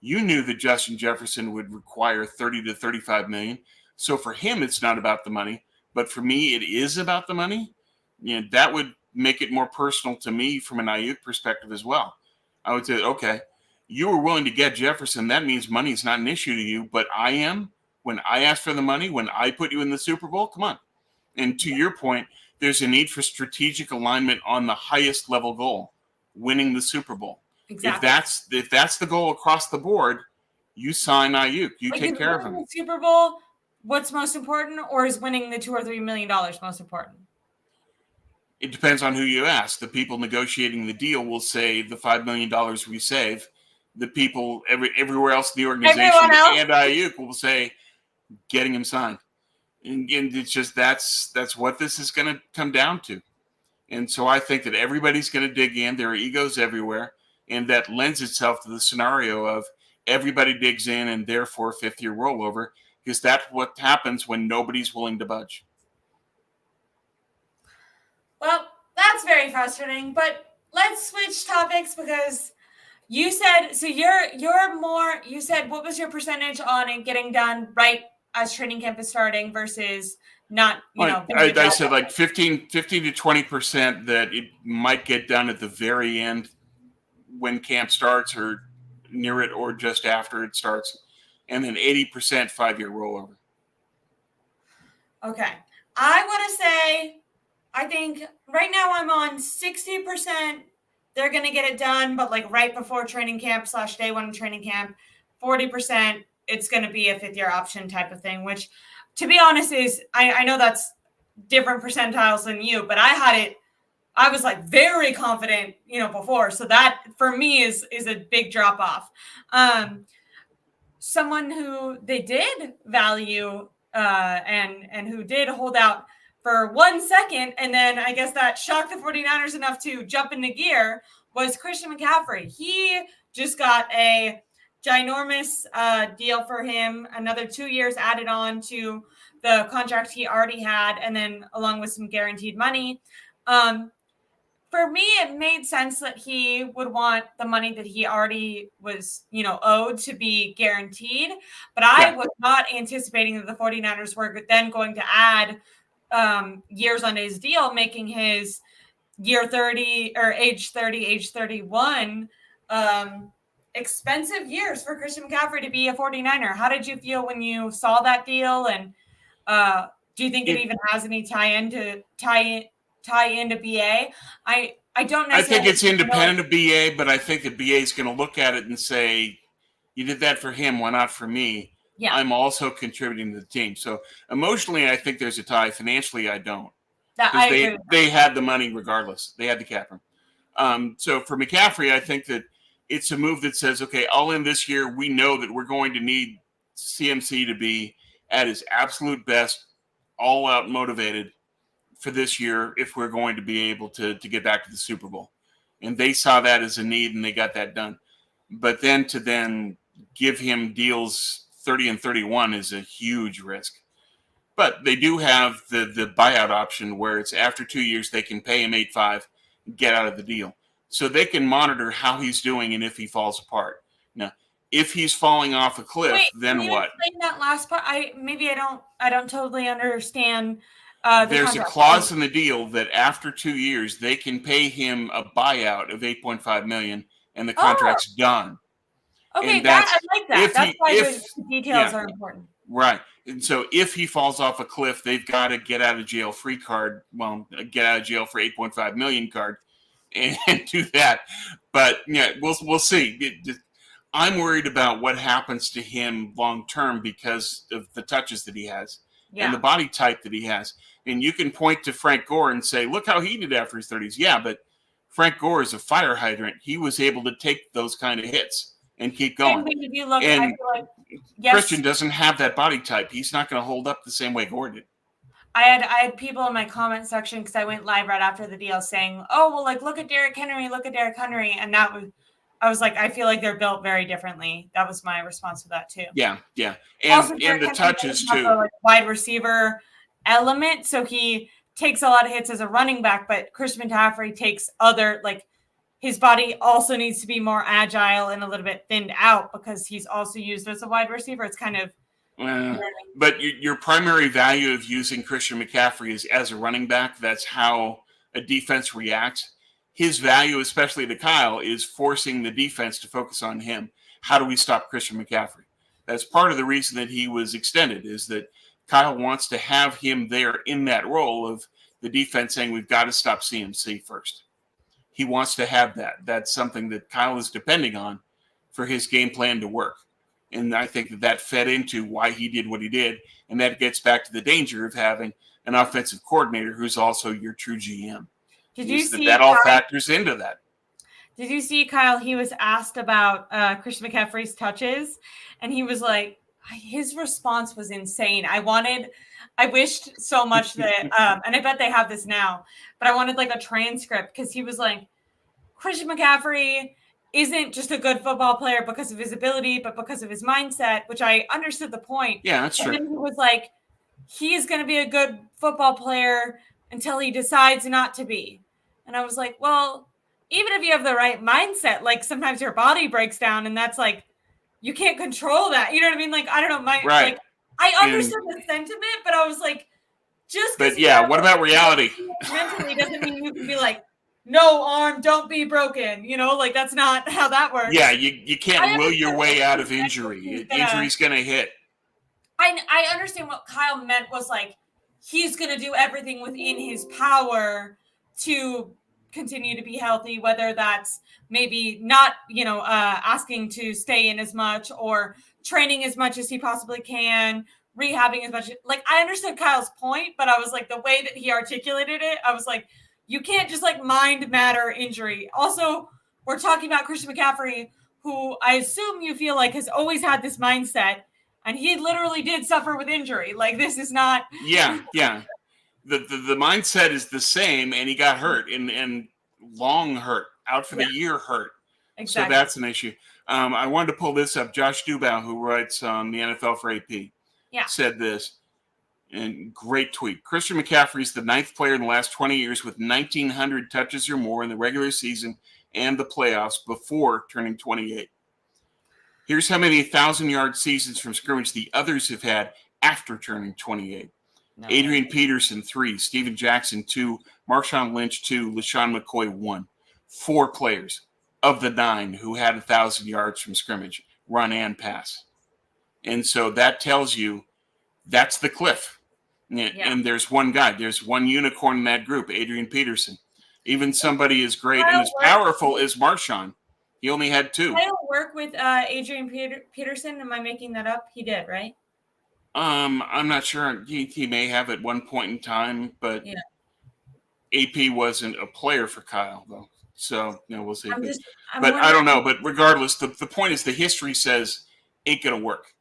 You knew that Justin Jefferson would require 30 to 35 million. So for him, it's not about the money. But for me, it is about the money. That would make it more personal to me from an Aiyuk perspective as well. I would say, okay, you were willing to get Jefferson. That means money is not an issue to you, but I am. When I asked for the money, when I put you in the Super Bowl, come on. And to your point, there's a need for strategic alignment on the highest level goal, winning the Super Bowl. Exactly. If that's the goal across the board, you sign Aiyuk. You take care of him. The Super Bowl, what's most important, or is winning the $2 or $3 million most important? It depends on who you ask. The people negotiating the deal will say the $5 million we save. The people everywhere else in the organization and Aiyuk will say getting him signed. And it's just that's what this is going to come down to. And so I think that everybody's going to dig in. There are egos everywhere. And that lends itself to the scenario of everybody digs in and therefore fifth-year rollover, because that's what happens when nobody's willing to budge. Well, that's very frustrating, but let's switch topics because You said so. You're more. You said what was your percentage on it getting done right as training camp is starting versus not? I said like 15 to 20% that it might get done at the very end when camp starts, or near it, or just after it starts, and then 80% 5-year rollover. Okay, I want to say, I think right now I'm on 60%. They're going to get it done, but like right before training camp / day one of training camp. 40%, it's going to be a 5th-year option type of thing, which, to be honest, is I know that's different percentiles than you, but I was like very confident, before. So that for me is a big drop off. Someone who they did value and who did hold out for 1 second, and then I guess that shocked the 49ers enough to jump into gear, was Christian McCaffrey. He just got a ginormous deal for him, another 2 years added on to the contract he already had, and then along with some guaranteed money. For me, it made sense that he would want the money that he already was, owed to be guaranteed. But I was not anticipating that the 49ers were then going to add years on his deal, making his year 30 or age 30, age 31 expensive years for Christian McCaffrey to be a 49er. How did you feel when you saw that deal? And do you think it even has any tie into BA? I don't necessarily. I think it's independent of BA, but I think that BA is going to look at it and say, you did that for him, why not for me? Yeah. I'm also contributing to the team. So emotionally, I think there's a tie. Financially, I don't. They had the money regardless. They had the cap room. So for McCaffrey, I think that it's a move that says, okay, all in this year, we know that we're going to need CMC to be at his absolute best, all out motivated for this year if we're going to be able to get back to the Super Bowl. And they saw that as a need, and they got that done. But then to give him deals 30 and 31 is a huge risk. But they do have the buyout option where it's after 2 years they can pay him 8.5, get out of the deal. So they can monitor how he's doing and if he falls apart. Now, if he's falling off a cliff, then what? Explain that last part. I don't totally understand. There's a clause in the deal that after 2 years they can pay him a buyout of $8.5 million, and the contract's done. Okay, I like that. That's why the details are important. Right. And so if he falls off a cliff, they've got a get out of jail free card. Well, a get out of jail for $8.5 million card, and do that. But yeah, we'll see. I'm worried about what happens to him long term because of the touches that he has and the body type that he has. And you can point to Frank Gore and say, look how he did after his 30s. Yeah, but Frank Gore is a fire hydrant. He was able to take those kind of hits and keep going. And Christian doesn't have that body type. He's not going to hold up the same way Gore did. I had people in my comment section, because I went live right after the deal, saying, "Oh, well, like look at Derrick Henry, and I was like, I feel like they're built very differently." That was my response to that too. Yeah, and the touches too. Like wide receiver element, so he takes a lot of hits as a running back, but Christian McCaffrey takes other, like, his body also needs to be more agile and a little bit thinned out because he's also used as a wide receiver. It's kind of. But your primary value of using Christian McCaffrey is as a running back. That's how a defense reacts. His value, especially to Kyle, is forcing the defense to focus on him. How do we stop Christian McCaffrey? That's part of the reason that he was extended, is that Kyle wants to have him there in that role of the defense saying, we've got to stop CMC first. He wants to have that. That's something that Kyle is depending on for his game plan to work. And I think that fed into why he did what he did. And that gets back to the danger of having an offensive coordinator who's also your true GM. Did you see that all factors into that? Did you see, Kyle, he was asked about Christian McCaffrey's touches, and he was like, his response was insane. I wished so much that, and I bet they have this now, but I wanted like a transcript, because he was like, Christian McCaffrey isn't just a good football player because of his ability, but because of his mindset, which I understood the point. Yeah, that's true. And then he was like, he's going to be a good football player until he decides not to be. And I was like, well, even if you have the right mindset, like sometimes your body breaks down, and that's like you can't control that. You know what I mean? Like I don't know, like I understood the sentiment, but I was like, just because what about reality? Mentally doesn't mean you can be like, no arm, don't be broken. You know, like that's not how that works. Yeah, you can't will your way out of injury. Injury's going to hit. I understand what Kyle meant was like he's going to do everything within his power to continue to be healthy, whether that's maybe not, asking to stay in as much or training as much as he possibly can, rehabbing as much. Like I understood Kyle's point, but I was like the way that he articulated it, I was like, you can't just like mind matter injury. Also, we're talking about Christian McCaffrey, who I assume you feel like has always had this mindset. And he literally did suffer with injury. Like this is not. Yeah. The mindset is the same, and he got hurt and long hurt, out for the year hurt. Exactly. So that's an issue. I wanted to pull this up. Josh Dubow, who writes on the NFL for AP, said this, and great tweet. Christian McCaffrey is the 9th player in the last 20 years with 1,900 touches or more in the regular season and the playoffs before turning 28. Here's how many 1,000-yard seasons from scrimmage the others have had after turning 28. No. Adrian Peterson, 3. Steven Jackson, 2. Marshawn Lynch, 2. LaShawn McCoy, 1. 4 players of the 9 who had 1,000 yards from scrimmage, run and pass. And so that tells you that's the cliff. And there's one guy. There's one unicorn in that group, Adrian Peterson. Even somebody as great and as powerful as Marshawn, he only had 2. I don't work with Adrian Peterson. Am I making that up? He did, right? I'm not sure. He may have at one point in time, but AP wasn't a player for Kyle, though. So, we'll see. But I don't know. But regardless, the point is the history says ain't going to work.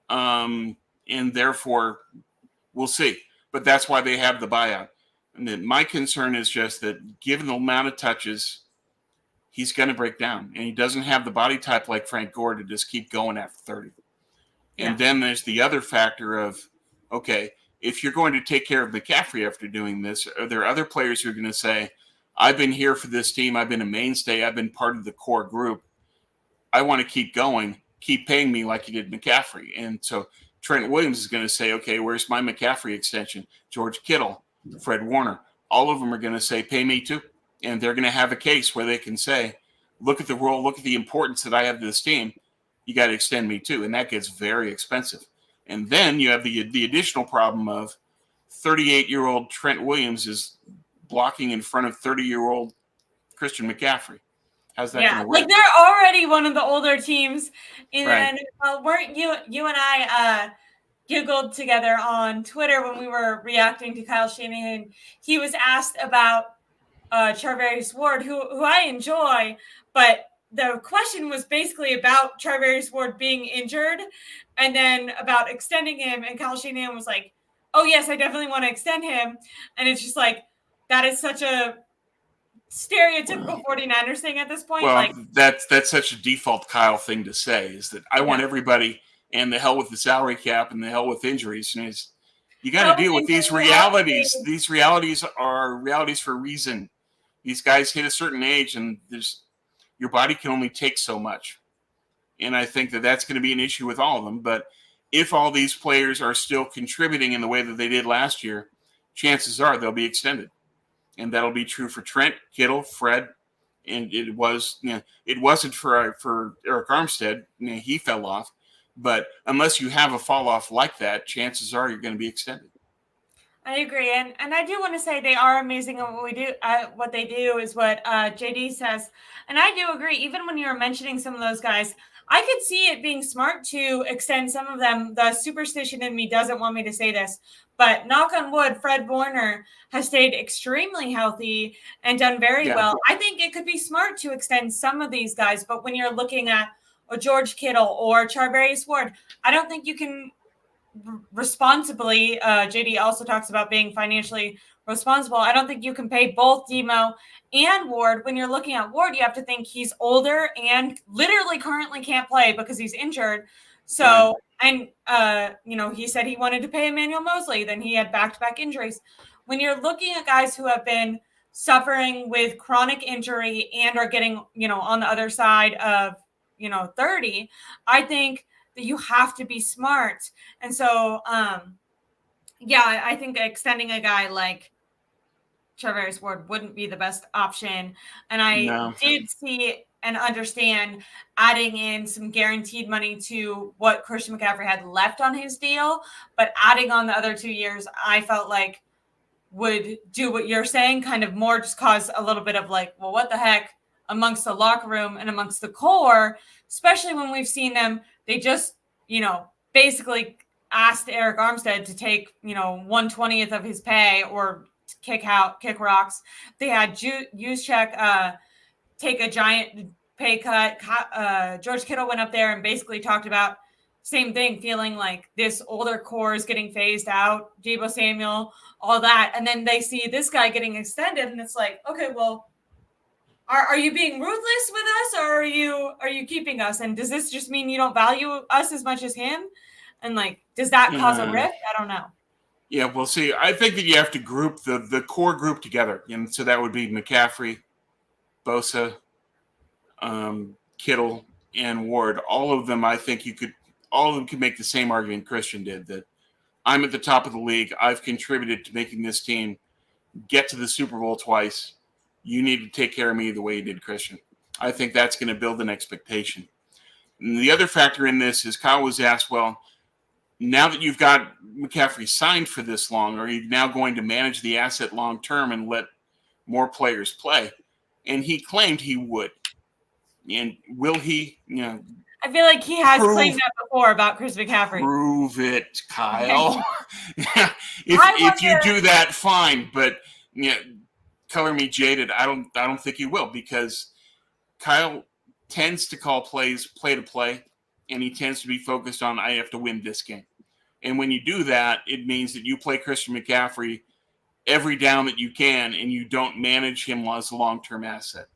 And therefore, we'll see. But that's why they have the buyout. And then my concern is just that given the amount of touches, he's going to break down. And he doesn't have the body type like Frank Gore to just keep going after 30. And then there's the other factor of, okay, if you're going to take care of McCaffrey after doing this, are there other players who are going to say, I've been here for this team. I've been a mainstay. I've been part of the core group. I want to keep going. Keep paying me like you did McCaffrey. And so Trent Williams is going to say, okay, where's my McCaffrey extension? George Kittle, Fred Warner, all of them are going to say, pay me too. And they're going to have a case where they can say, look at the role, look at the importance that I have to this team. You got to extend me too. And that gets very expensive. And then you have the additional problem of 38-year-old Trent Williams is blocking in front of 30-year-old Christian McCaffrey. How's that going to work? Like they're already one of the older teams in the NFL. Weren't you and I giggled together on Twitter when we were reacting to Kyle Shanahan? He was asked about Charvarius Ward, who I enjoy, but the question was basically about Charvarius Ward being injured and then about extending him. And Kyle Shanahan was like, oh, yes, I definitely want to extend him. And it's just like, that is such a stereotypical 49ers thing at this point. Well, that's such a default Kyle thing to say, is that I want everybody, and the hell with the salary cap and the hell with injuries. And you got to deal with these realities. These realities are realities for a reason. These guys hit a certain age, and your body can only take so much. And I think that that's going to be an issue with all of them. But if all these players are still contributing in the way that they did last year, chances are they'll be extended. And that'll be true for Trent, Kittle, Fred. And it wasn't for Eric Armstead. He fell off. But unless you have a fall off like that, chances are you're going to be extended. I agree, and I do want to say they are amazing at what we do. What they do is what JD says, and I do agree. Even when you were mentioning some of those guys, I could see it being smart to extend some of them. The superstition in me doesn't want me to say this, but knock on wood, Fred Warner has stayed extremely healthy and done very well. I think it could be smart to extend some of these guys, but when you're looking at a George Kittle or Charvarius Ward, I don't think you can responsibly. JD also talks about being financially responsible. I don't think you can pay both Demo and Ward. When you're looking at Ward, you have to think he's older and literally currently can't play because he's injured. So, and he said he wanted to pay Emmanuel Mosley. Then he had back-to-back injuries. When you're looking at guys who have been suffering with chronic injury and are getting, on the other side of, 30, I think that you have to be smart. And so, yeah, I think extending a guy like Charvarius Ward wouldn't be the best option. And I did see and understand adding in some guaranteed money to what Christian McCaffrey had left on his deal, but adding on the other 2 years, I felt like would do what you're saying, kind of more just cause a little bit of like, well, what the heck amongst the locker room and amongst the core, especially when we've seen them, they just, basically asked Eric Armstead to take, 1/20th of his pay or kick rocks. They had Juszczyk take a giant pay cut. George Kittle went up there and basically talked about same thing, feeling like this older core is getting phased out, Deebo Samuel, all that. And then they see this guy getting extended and it's like, okay, well, are you being ruthless with us or are you keeping us? And does this just mean you don't value us as much as him? And like, does that cause a rift? I don't know. Yeah, we'll see. I think that you have to group the core group together. And so that would be McCaffrey, Bosa, Kittle, and Ward. All of them, I think all of them could make the same argument Christian did, that I'm at the top of the league. I've contributed to making this team get to the Super Bowl twice. You need to take care of me the way you did Christian. I think that's going to build an expectation. And the other factor in this is Kyle was asked, well, now that you've got McCaffrey signed for this long, are you now going to manage the asset long term and let more players play? And he claimed he would. And will he, I feel like he has claimed that before about Chris McCaffrey. Prove it, Kyle. if you do that, fine. But color me jaded. I don't think he will, because Kyle tends to call plays play to play, and he tends to be focused on, I have to win this game. And when you do that, it means that you play Christian McCaffrey every down that you can, and you don't manage him as a long-term asset.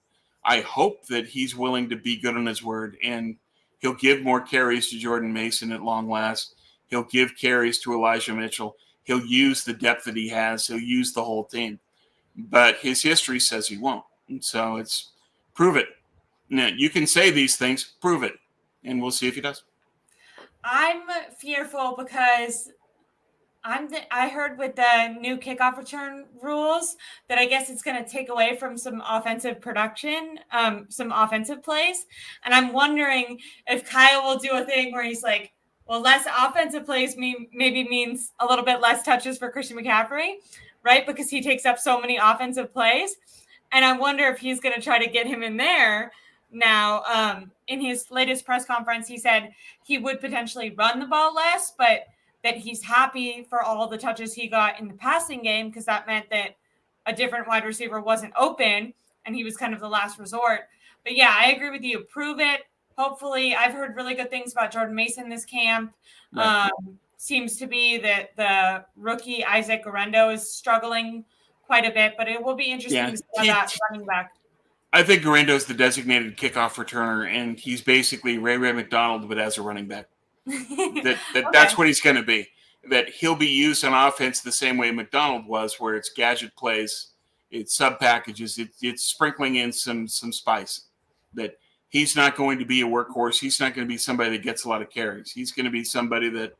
I hope that he's willing to be good on his word, and he'll give more carries to Jordan Mason at long last. He'll give carries to Elijah Mitchell. He'll use the depth that he has. He'll use the whole team. But his history says he won't. And so it's prove it. Now, you can say these things, prove it, and we'll see if he does. I'm fearful because I heard with the new kickoff return rules that I guess it's going to take away from some offensive production, some offensive plays. And I'm wondering if Kyle will do a thing where he's like, well, less offensive plays maybe means a little bit less touches for Christian McCaffrey, right? Because he takes up so many offensive plays. And I wonder if he's going to try to get him in there. Now, in his latest press conference, he said he would potentially run the ball less, but that he's happy for all the touches he got in the passing game, because that meant that a different wide receiver wasn't open and he was kind of the last resort. But yeah, I agree with you. Prove it. Hopefully, I've heard really good things about Jordan Mason this camp. Right. Seems to be that the rookie Isaac Guerrero is struggling quite a bit, but it will be interesting to see how that running back. I think Guerrero's the designated kickoff returner, and he's basically Ray McDonald, but as a running back. That's what he's going to be. That he'll be used on offense the same way McDonald was, where it's gadget plays, it's sub packages, it's sprinkling in some spice. That he's not going to be a workhorse. He's not going to be somebody that gets a lot of carries. He's going to be somebody that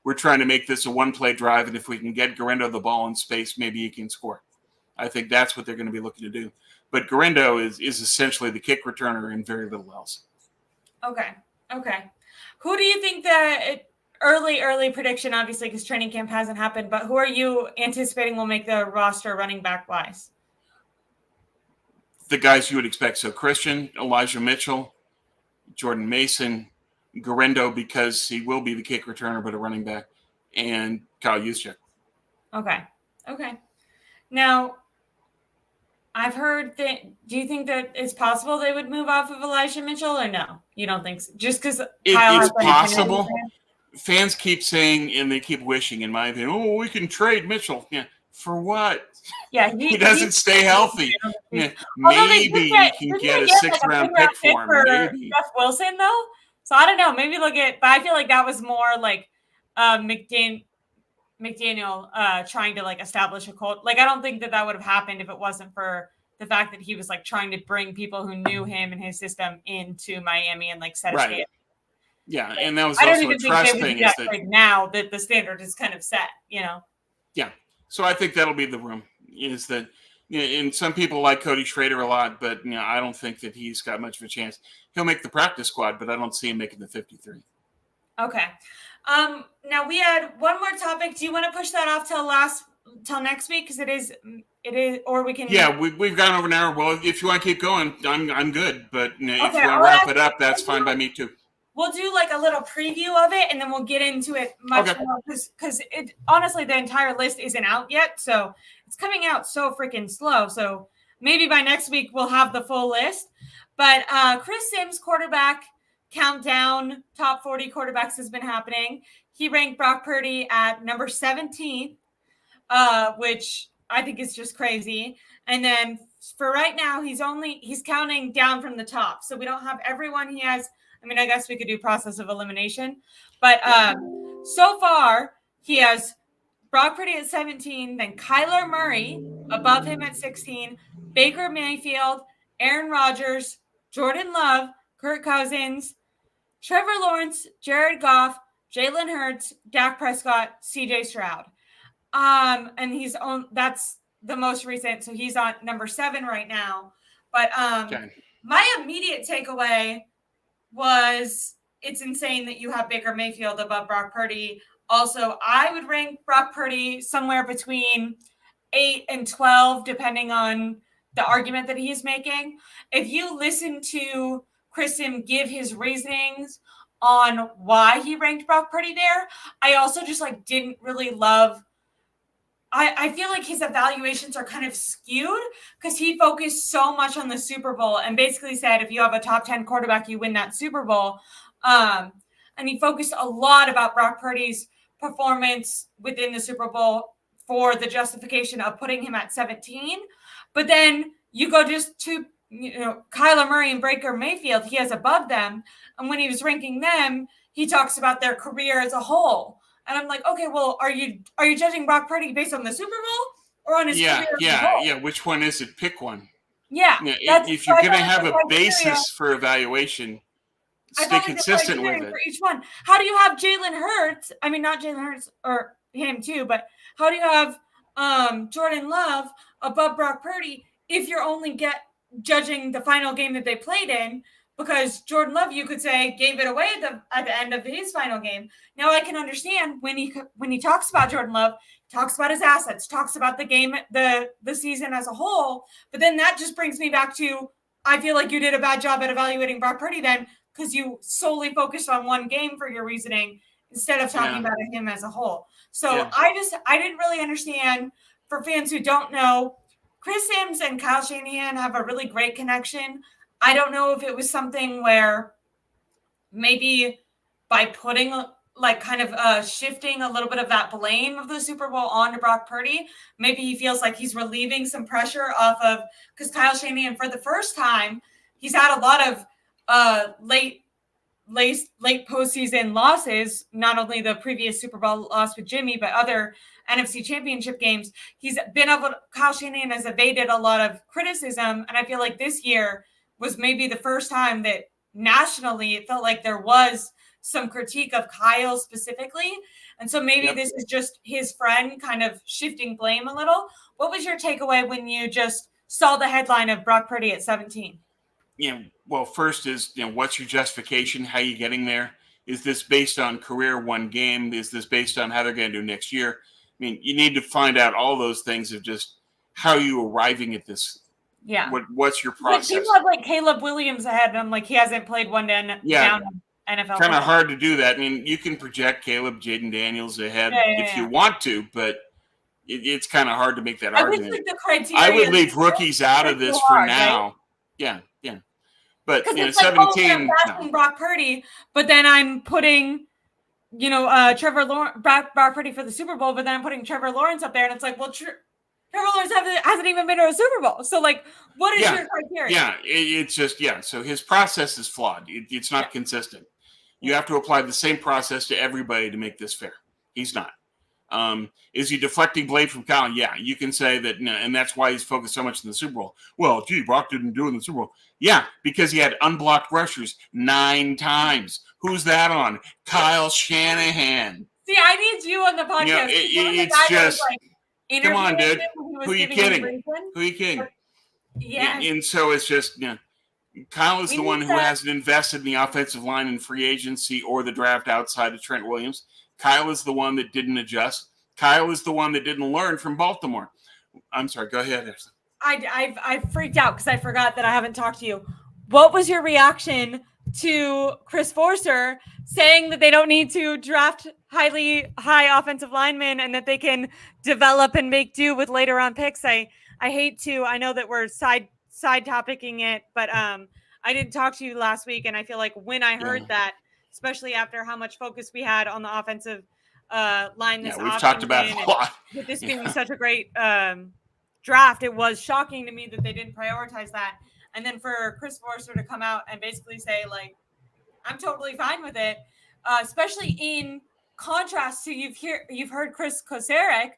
we're trying to make this a one-play drive, and if we can get Guerrero the ball in space, maybe he can score. I think that's what they're going to be looking to do. But Guerrero is essentially the kick returner and very little else. Okay. Who do you think the early prediction, obviously, because training camp hasn't happened, but who are you anticipating will make the roster running back wise? The guys you would expect. So Christian, Elijah Mitchell, Jordan Mason, Guerrero, because he will be the kick returner, but a running back, and Kyle Juszczyk. Okay. Now, I've heard that. Do you think that it's possible they would move off of Elijah Mitchell, or no? You don't think so? Just because it's possible. Fans keep saying and they keep wishing, in my opinion, oh, we can trade Mitchell. Yeah, for what? Yeah, he doesn't stay healthy. Yeah, maybe you can get a 6th-round pick for him. Maybe. Jeff Wilson, though. So I don't know. Maybe they'll get. But I feel like that was more like McDaniel McDaniel trying to like establish a cult. Like, I don't think that would have happened if it wasn't for the fact that he was like trying to bring people who knew him and his system into Miami and like set a standard. Yeah, like, and that was I don't also even a think trust they would thing. do that right now that the standard is kind of set, Yeah, so I think that'll be the room. Is that, and some people like Cody Schrader a lot, but I don't think that he's got much of a chance. He'll make the practice squad, but I don't see him making the 53. Okay. Now we had one more topic. Do you want to push that off till next week? Because it is, or we can. Yeah, we've gone over an hour. Well, if you want to keep going, I'm good. But if you want to I'll wrap it up, that's fine by me too. We'll do like a little preview of it, and then we'll get into it much more. Because it honestly, the entire list isn't out yet, so it's coming out so freaking slow. So maybe by next week we'll have the full list. But Chris Sims quarterback countdown, top 40 quarterbacks has been happening. He ranked Brock Purdy at number 17, which I think is just crazy. And then for right now, he's counting down from the top. So we don't have everyone he has. I mean, I guess we could do process of elimination. But so far, he has Brock Purdy at 17, then Kyler Murray above him at 16, Baker Mayfield, Aaron Rodgers, Jordan Love, Kirk Cousins, Trevor Lawrence, Jared Goff, Jalen Hurts, Dak Prescott, CJ Stroud. And that's the most recent. So he's on number 7 right now. But my immediate takeaway was it's insane that you have Baker Mayfield above Brock Purdy. Also, I would rank Brock Purdy somewhere between 8 and 12, depending on the argument that he's making. If you listen to Chris Sim give his reasonings on why he ranked Brock Purdy there, I also just like didn't really love. I feel like his evaluations are kind of skewed because he focused so much on the Super Bowl and basically said, if you have a top 10 quarterback, you win that Super Bowl. And he focused a lot about Brock Purdy's performance within the Super Bowl for the justification of putting him at 17. But then you go just to, Kyler Murray and Baker Mayfield, he has above them. And when he was ranking them, he talks about their career as a whole. And I'm like, okay, well, are you judging Brock Purdy based on the Super Bowl or on his career? Yeah. Which one is it? Pick one. Yeah. If you're going to have a basis for evaluation, stay consistent with it. For each one. How do you have Jalen Hurts? I mean, not Jalen Hurts or him too, but how do you have Jordan Love above Brock Purdy if you're only judging the final game that they played in? Because Jordan Love, you could say, gave it away at the end of his final game. Now I can understand when he talks about Jordan Love, talks about his assets, talks about the game, the season as a whole. But then that just brings me back to, I feel like you did a bad job at evaluating Brock Purdy then because you solely focused on one game for your reasoning instead of talking about him as a whole. So I didn't really understand. For fans who don't know, Chris Sims and Kyle Shanahan have a really great connection. I don't know if it was something where maybe by putting shifting a little bit of that blame of the Super Bowl onto Brock Purdy, maybe he feels like he's relieving some pressure off of, because Kyle Shanahan, for the first time, he's had a lot of late postseason losses, not only the previous Super Bowl loss with Jimmy, but other NFC Championship games. Kyle Shanahan has evaded a lot of criticism, and I feel like this year was maybe the first time that nationally it felt like there was some critique of Kyle specifically. And so maybe this is just his friend kind of shifting blame a little. What was your takeaway when you just saw the headline of Brock Purdy at 17? Well, first is, what's your justification? How are you getting there? Is this based on career one game? Is this based on how they're going to do next year? I mean, you need to find out all those things of just how you arriving at this. Yeah. What's your process? Like people have like Caleb Williams ahead, and I'm like, he hasn't played one down NFL. Kind of hard to do that. I mean, you can project Caleb, Jaden Daniels ahead if you want to, but it's kind of hard to make that argument. The criteria I would leave rookies out of this for now. Right? Yeah. But 17. I'm Brock Purdy, but then I'm putting, Trevor Lawrence, Brock Purdy for the Super Bowl, but then I'm putting Trevor Lawrence up there, and it's like, well, Trevor Lawrence hasn't even been to a Super Bowl. So, like, what is your criteria? Yeah, it's just, so his process is flawed. It's not consistent. You have to apply the same process to everybody to make this fair. He's not. Is he deflecting blame from Kyle? Yeah, you can say that, and that's why he's focused so much in the Super Bowl. Well, gee, Brock didn't do it in the Super Bowl. Yeah, because he had unblocked rushers 9 times. Who's that on? Kyle Shanahan. See, I need you on the podcast. It's just, come on, dude. Who are you kidding? Who are you kidding? Yeah. And so it's just, Kyle is the one who hasn't invested in the offensive line in free agency or the draft outside of Trent Williams. Kyle is the one that didn't adjust. Kyle is the one that didn't learn from Baltimore. I'm sorry. Go ahead, Ashley. I freaked out because I forgot that I haven't talked to you. What was your reaction to Chris Forster saying that they don't need to draft high offensive linemen and that they can develop and make do with later on picks? I know that we're side topicing it, but I didn't talk to you last week, and I feel like when I heard that, especially after how much focus we had on the offensive line this we've talked about it a lot. With this being such a great draft, it was shocking to me that they didn't prioritize that. And then for Chris Forster to come out and basically say, like, I'm totally fine with it, especially in contrast to you've heard Chris Kocurek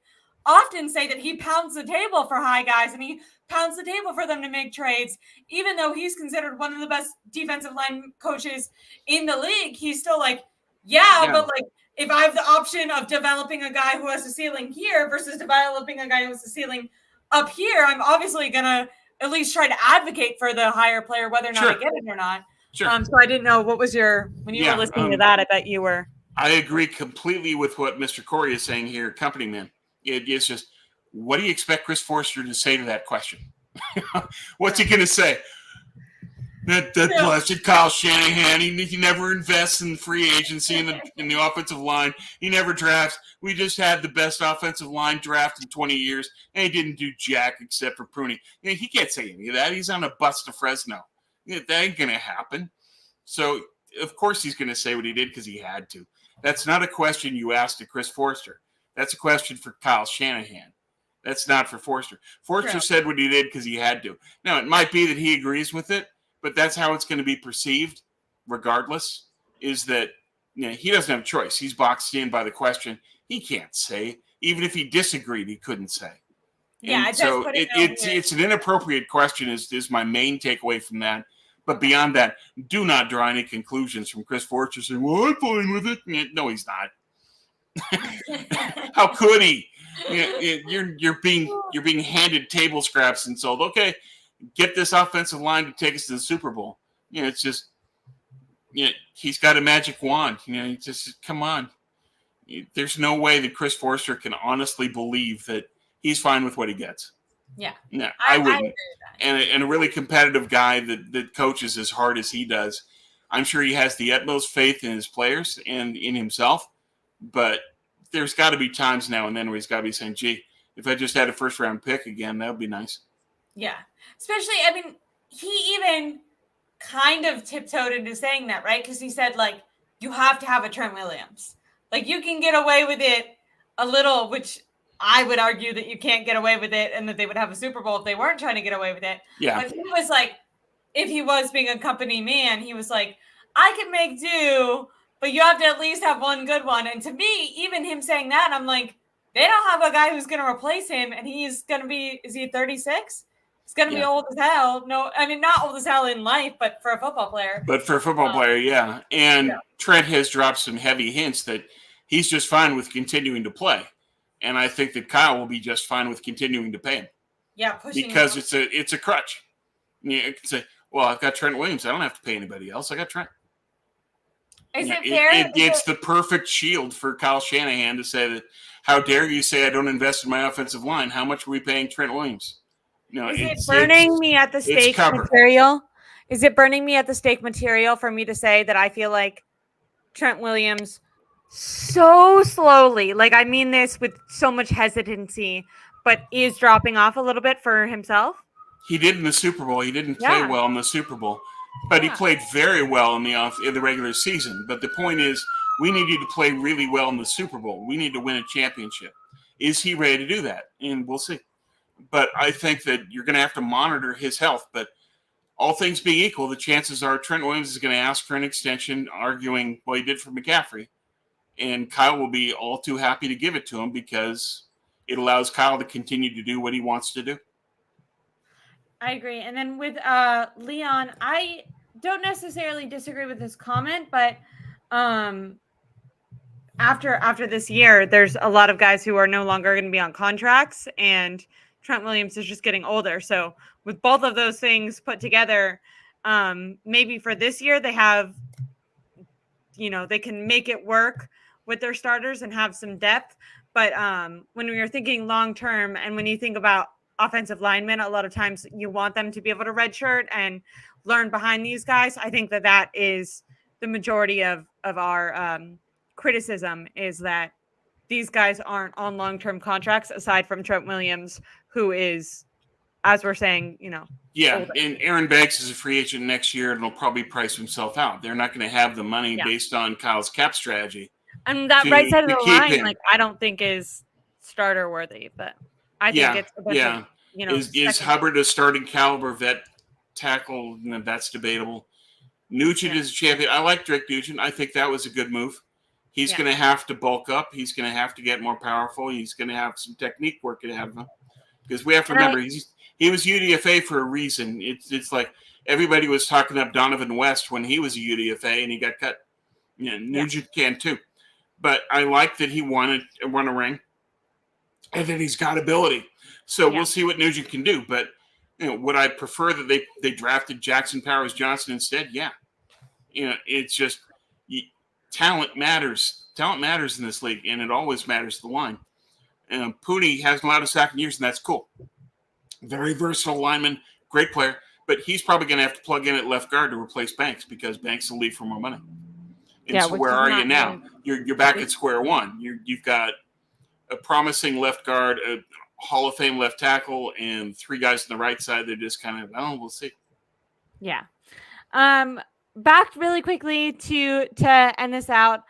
often say that he pounds the table for high guys and he pounds the table for them to make trades, even though he's considered one of the best defensive line coaches in the league. He's still like, but like, if I have the option of developing a guy who has a ceiling here versus developing a guy who has a ceiling up here, I'm obviously going to at least try to advocate for the higher player, whether or not I get it or not. Sure. So I didn't know when you were listening to that, I bet you were. I agree completely with what Mr. Corey is saying here, company man. It's just, what do you expect Chris Forster to say to that question? What's he going to say? That blasted Kyle Shanahan. He never invests in free agency in the offensive line. He never drafts. We just had the best offensive line draft in 20 years, and he didn't do jack except for pruning. He can't say any of that. He's on a bus to Fresno. That ain't going to happen. So, of course, he's going to say what he did because he had to. That's not a question you ask to Chris Forster. That's a question for Kyle Shanahan. That's not for Forster. Forster said what he did because he had to. Now, it might be that he agrees with it, but that's how it's going to be perceived regardless, is that he doesn't have a choice. He's boxed in by the question. He can't say. Even if he disagreed, he couldn't say. Yeah, and so it's an inappropriate question is my main takeaway from that. But beyond that, do not draw any conclusions from Chris Forster saying, well, I'm fine with it. No, he's not. How could he? You're being handed table scraps and told, okay, get this offensive line to take us to the Super Bowl. It's just, he's got a magic wand. Just come on. There's no way that Chris Forster can honestly believe that he's fine with what he gets. Yeah. No, I wouldn't. And a really competitive guy that coaches as hard as he does, I'm sure he has the utmost faith in his players and in himself. But there's got to be times now and then where he's got to be saying, gee, if I just had a first-round pick again, that would be nice. Yeah. Especially, he even kind of tiptoed into saying that, right? Because he said, like, you have to have a Trent Williams. Like, you can get away with it a little, which I would argue that you can't get away with it and that they would have a Super Bowl if they weren't trying to get away with it. Yeah. But he was like, if he was being a company man, he was like, I can make do, but you have to at least have one good one. And to me, even him saying that, I'm like, they don't have a guy who's going to replace him. And he's going to be, is he 36? He's going to be old as hell. No, not old as hell in life, but for a football player. But for a football player, yeah. And Trent has dropped some heavy hints that he's just fine with continuing to play. And I think that Kyle will be just fine with continuing to pay him. Yeah, because it's a crutch. You can say, well, I've got Trent Williams. I don't have to pay anybody else. I got Trent. Is it fair? It's the perfect shield for Kyle Shanahan to say that, how dare you say I don't invest in my offensive line? How much are we paying Trent Williams? Is it burning me at the stake material? Is it burning me at the stake material for me to say that I feel like Trent Williams so slowly, like I mean this with so much hesitancy, but is dropping off a little bit for himself? He did in the Super Bowl. He didn't play well in the Super Bowl, but he played very well in the regular season. But the point is, we need you to play really well in the Super Bowl. We need to win a championship. Is he ready to do that? And we'll see. But I think that you're going to have to monitor his health. But all things being equal, the chances are Trent Williams is going to ask for an extension, arguing, well, he did for McCaffrey. And Kyle will be all too happy to give it to him because it allows Kyle to continue to do what he wants to do. I agree. And then with Leon, I don't necessarily disagree with his comment, but after this year, there's a lot of guys who are no longer going to be on contracts, and Trent Williams is just getting older. So with both of those things put together, maybe for this year they have, they can make it work with their starters and have some depth. But when we are thinking long term, and when you think about offensive linemen, a lot of times you want them to be able to redshirt and learn behind these guys. I think that is the majority of our criticism, is that these guys aren't on long-term contracts aside from Trent Williams, who is, as we're saying, Yeah, older. And Aaron Banks is a free agent next year, and he'll probably price himself out. They're not going to have the money based on Kyle's cap strategy. And that right side of the line, I don't think is starter worthy, but I think it's a bunch of, Is Hubbard a starting caliber vet tackle? That's debatable. Nugent is a champion. I like Drake Nugent. I think that was a good move. He's going to have to bulk up. He's going to have to get more powerful. He's going to have some technique work ahead of him. Because we have to remember, he was UDFA for a reason. It's like everybody was talking up Donovan West when he was a UDFA and he got cut. Nugent can too. But I like that he won a ring and that he's got ability. So we'll see what Nugent can do. But would I prefer that they drafted Jackson Powers Johnson instead? Yeah. It's just talent matters. Talent matters in this league, and it always matters to the line. Purdy hasn't allowed a sack in years, and that's cool. Very versatile lineman, great player, but he's probably going to have to plug in at left guard to replace Banks because Banks will leave for more money. And so where are you now? You're back at square one. You've got a promising left guard, a Hall of Fame left tackle, and three guys on the right side. They're just kind of, we'll see. Yeah. Back really quickly to end this out.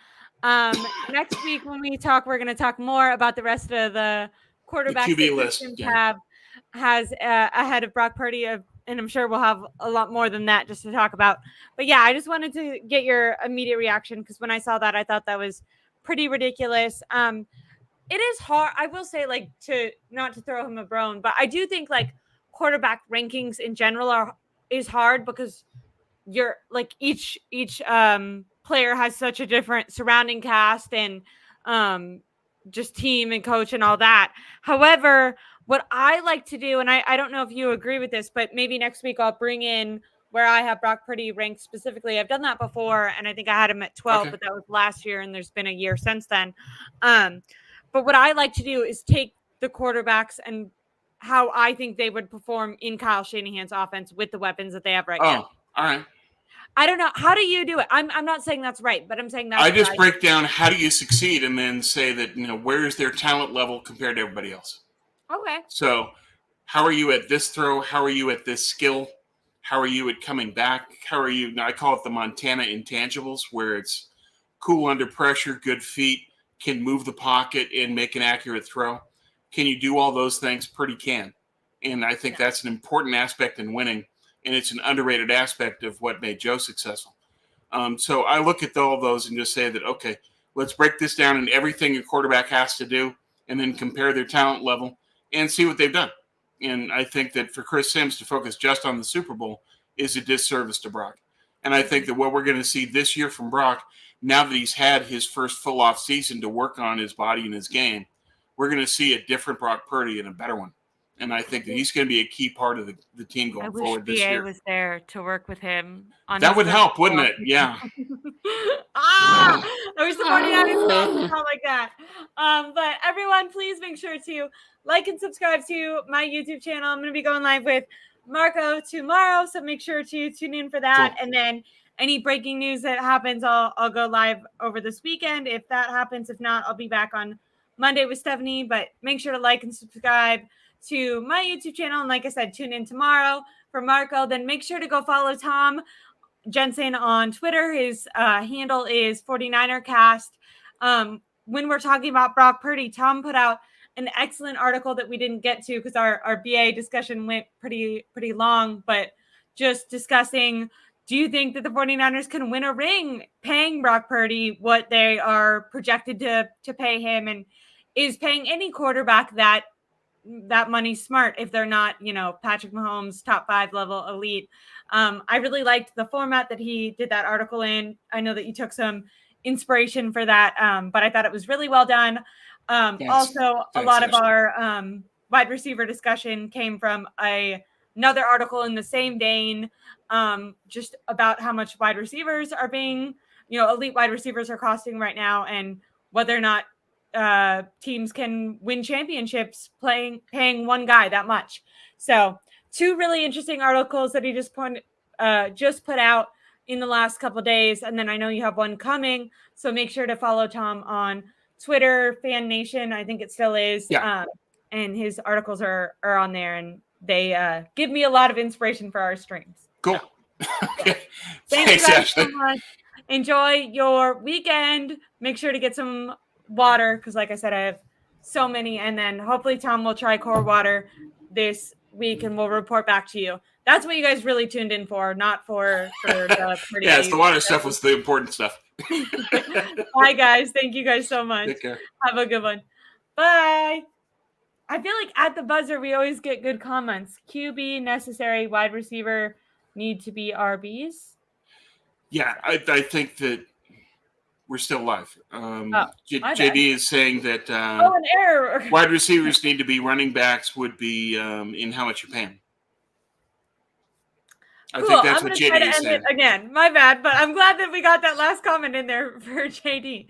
Next week when we talk, we're going to talk more about the rest of the quarterbacks the QB list has ahead of Brock Purdy, and I'm sure we'll have a lot more than that just to talk about. But yeah, I just wanted to get your immediate reaction, because when I saw that, I thought that was pretty ridiculous. It is hard, I will say, not to throw him a bone, but I do think quarterback rankings in general is hard, because you're each player has such a different surrounding cast and just team and coach and all that. However, what I like to do, and I don't know if you agree with this, but maybe next week I'll bring in where I have Brock Purdy ranked specifically. I've done that before, and I think I had him at 12, but that was last year, and there's been a year since then. But what I like to do is take the quarterbacks and how I think they would perform in Kyle Shanahan's offense with the weapons that they have right now. All right. I don't know. How do you do it? I'm not saying that's right, but I'm saying that's I just break down how do you succeed and then say that, where is their talent level compared to everybody else? Okay. So how are you at this throw? How are you at this skill? How are you at coming back? How are you? I call it the Montana intangibles, where it's cool under pressure, good feet, can move the pocket and make an accurate throw. Can you do all those things? Purdy can. And I think that's an important aspect in winning. And it's an underrated aspect of what made Joe successful. So I look at all those and just say that, okay, let's break this down in everything a quarterback has to do and then compare their talent level and see what they've done. And I think that for Chris Sims to focus just on the Super Bowl is a disservice to Brock. And I think that what we're going to see this year from Brock, now that he's had his first full off season to work on his body and his game, we're going to see a different Brock Purdy and a better one. And I think that he's going to be a key part of the team going forward this year. I wish BA was there to work with him. That would help, wouldn't it? Yeah. I wish the 49ers felt like that. But everyone, please make sure to like and subscribe to my YouTube channel. I'm going to be going live with Marco tomorrow, so make sure to tune in for that. Cool. And then any breaking news that happens, I'll go live over this weekend if that happens. If not, I'll be back on Monday with Stephanie. But make sure to like and subscribe to my YouTube channel. And like I said, tune in tomorrow for Marco. Then make sure to go follow Tom Jensen on Twitter. His handle is 49ercast. When we're talking about Brock Purdy, Tom put out an excellent article that we didn't get to because our BA discussion went pretty long, but just discussing do you think that the 49ers can win a ring paying Brock Purdy what they are projected to pay him? And is paying any quarterback that money smart if they're not, Patrick Mahomes, top 5 level elite? I really liked the format that he did that article in. I know that you took some inspiration for that, but I thought it was really well done. Also, a lot of our wide receiver discussion came from another article in the same vein, just about how much wide receivers are being, elite wide receivers are costing right now, and whether or not teams can win championships paying one guy that much. So 2 really interesting articles that he just put out in the last couple of days. And then I know you have one coming, so make sure to follow Tom on Twitter, Fan Nation, I think it still is. Yeah. And his articles are on there, and they give me a lot of inspiration for our streams. Cool. Okay. Thanks you guys so much. Enjoy your weekend. Make sure to get some water, because like I said, I have so many. And then hopefully Tom will try core water this week, and we'll report back to you. That's what you guys really tuned in for, not for the pretty. Yeah, the water stuff was the important stuff. Bye, guys. Thank you guys so much. Take care. Have a good one. Bye. I feel like at the buzzer, we always get good comments. QB necessary, wide receiver need to be RBs. Yeah, I think that we're still live. JD is saying that an error. Wide receivers need to be running backs would be in how much you pay them. I think that's what JD is saying. Again, my bad, but I'm glad that we got that last comment in there for JD.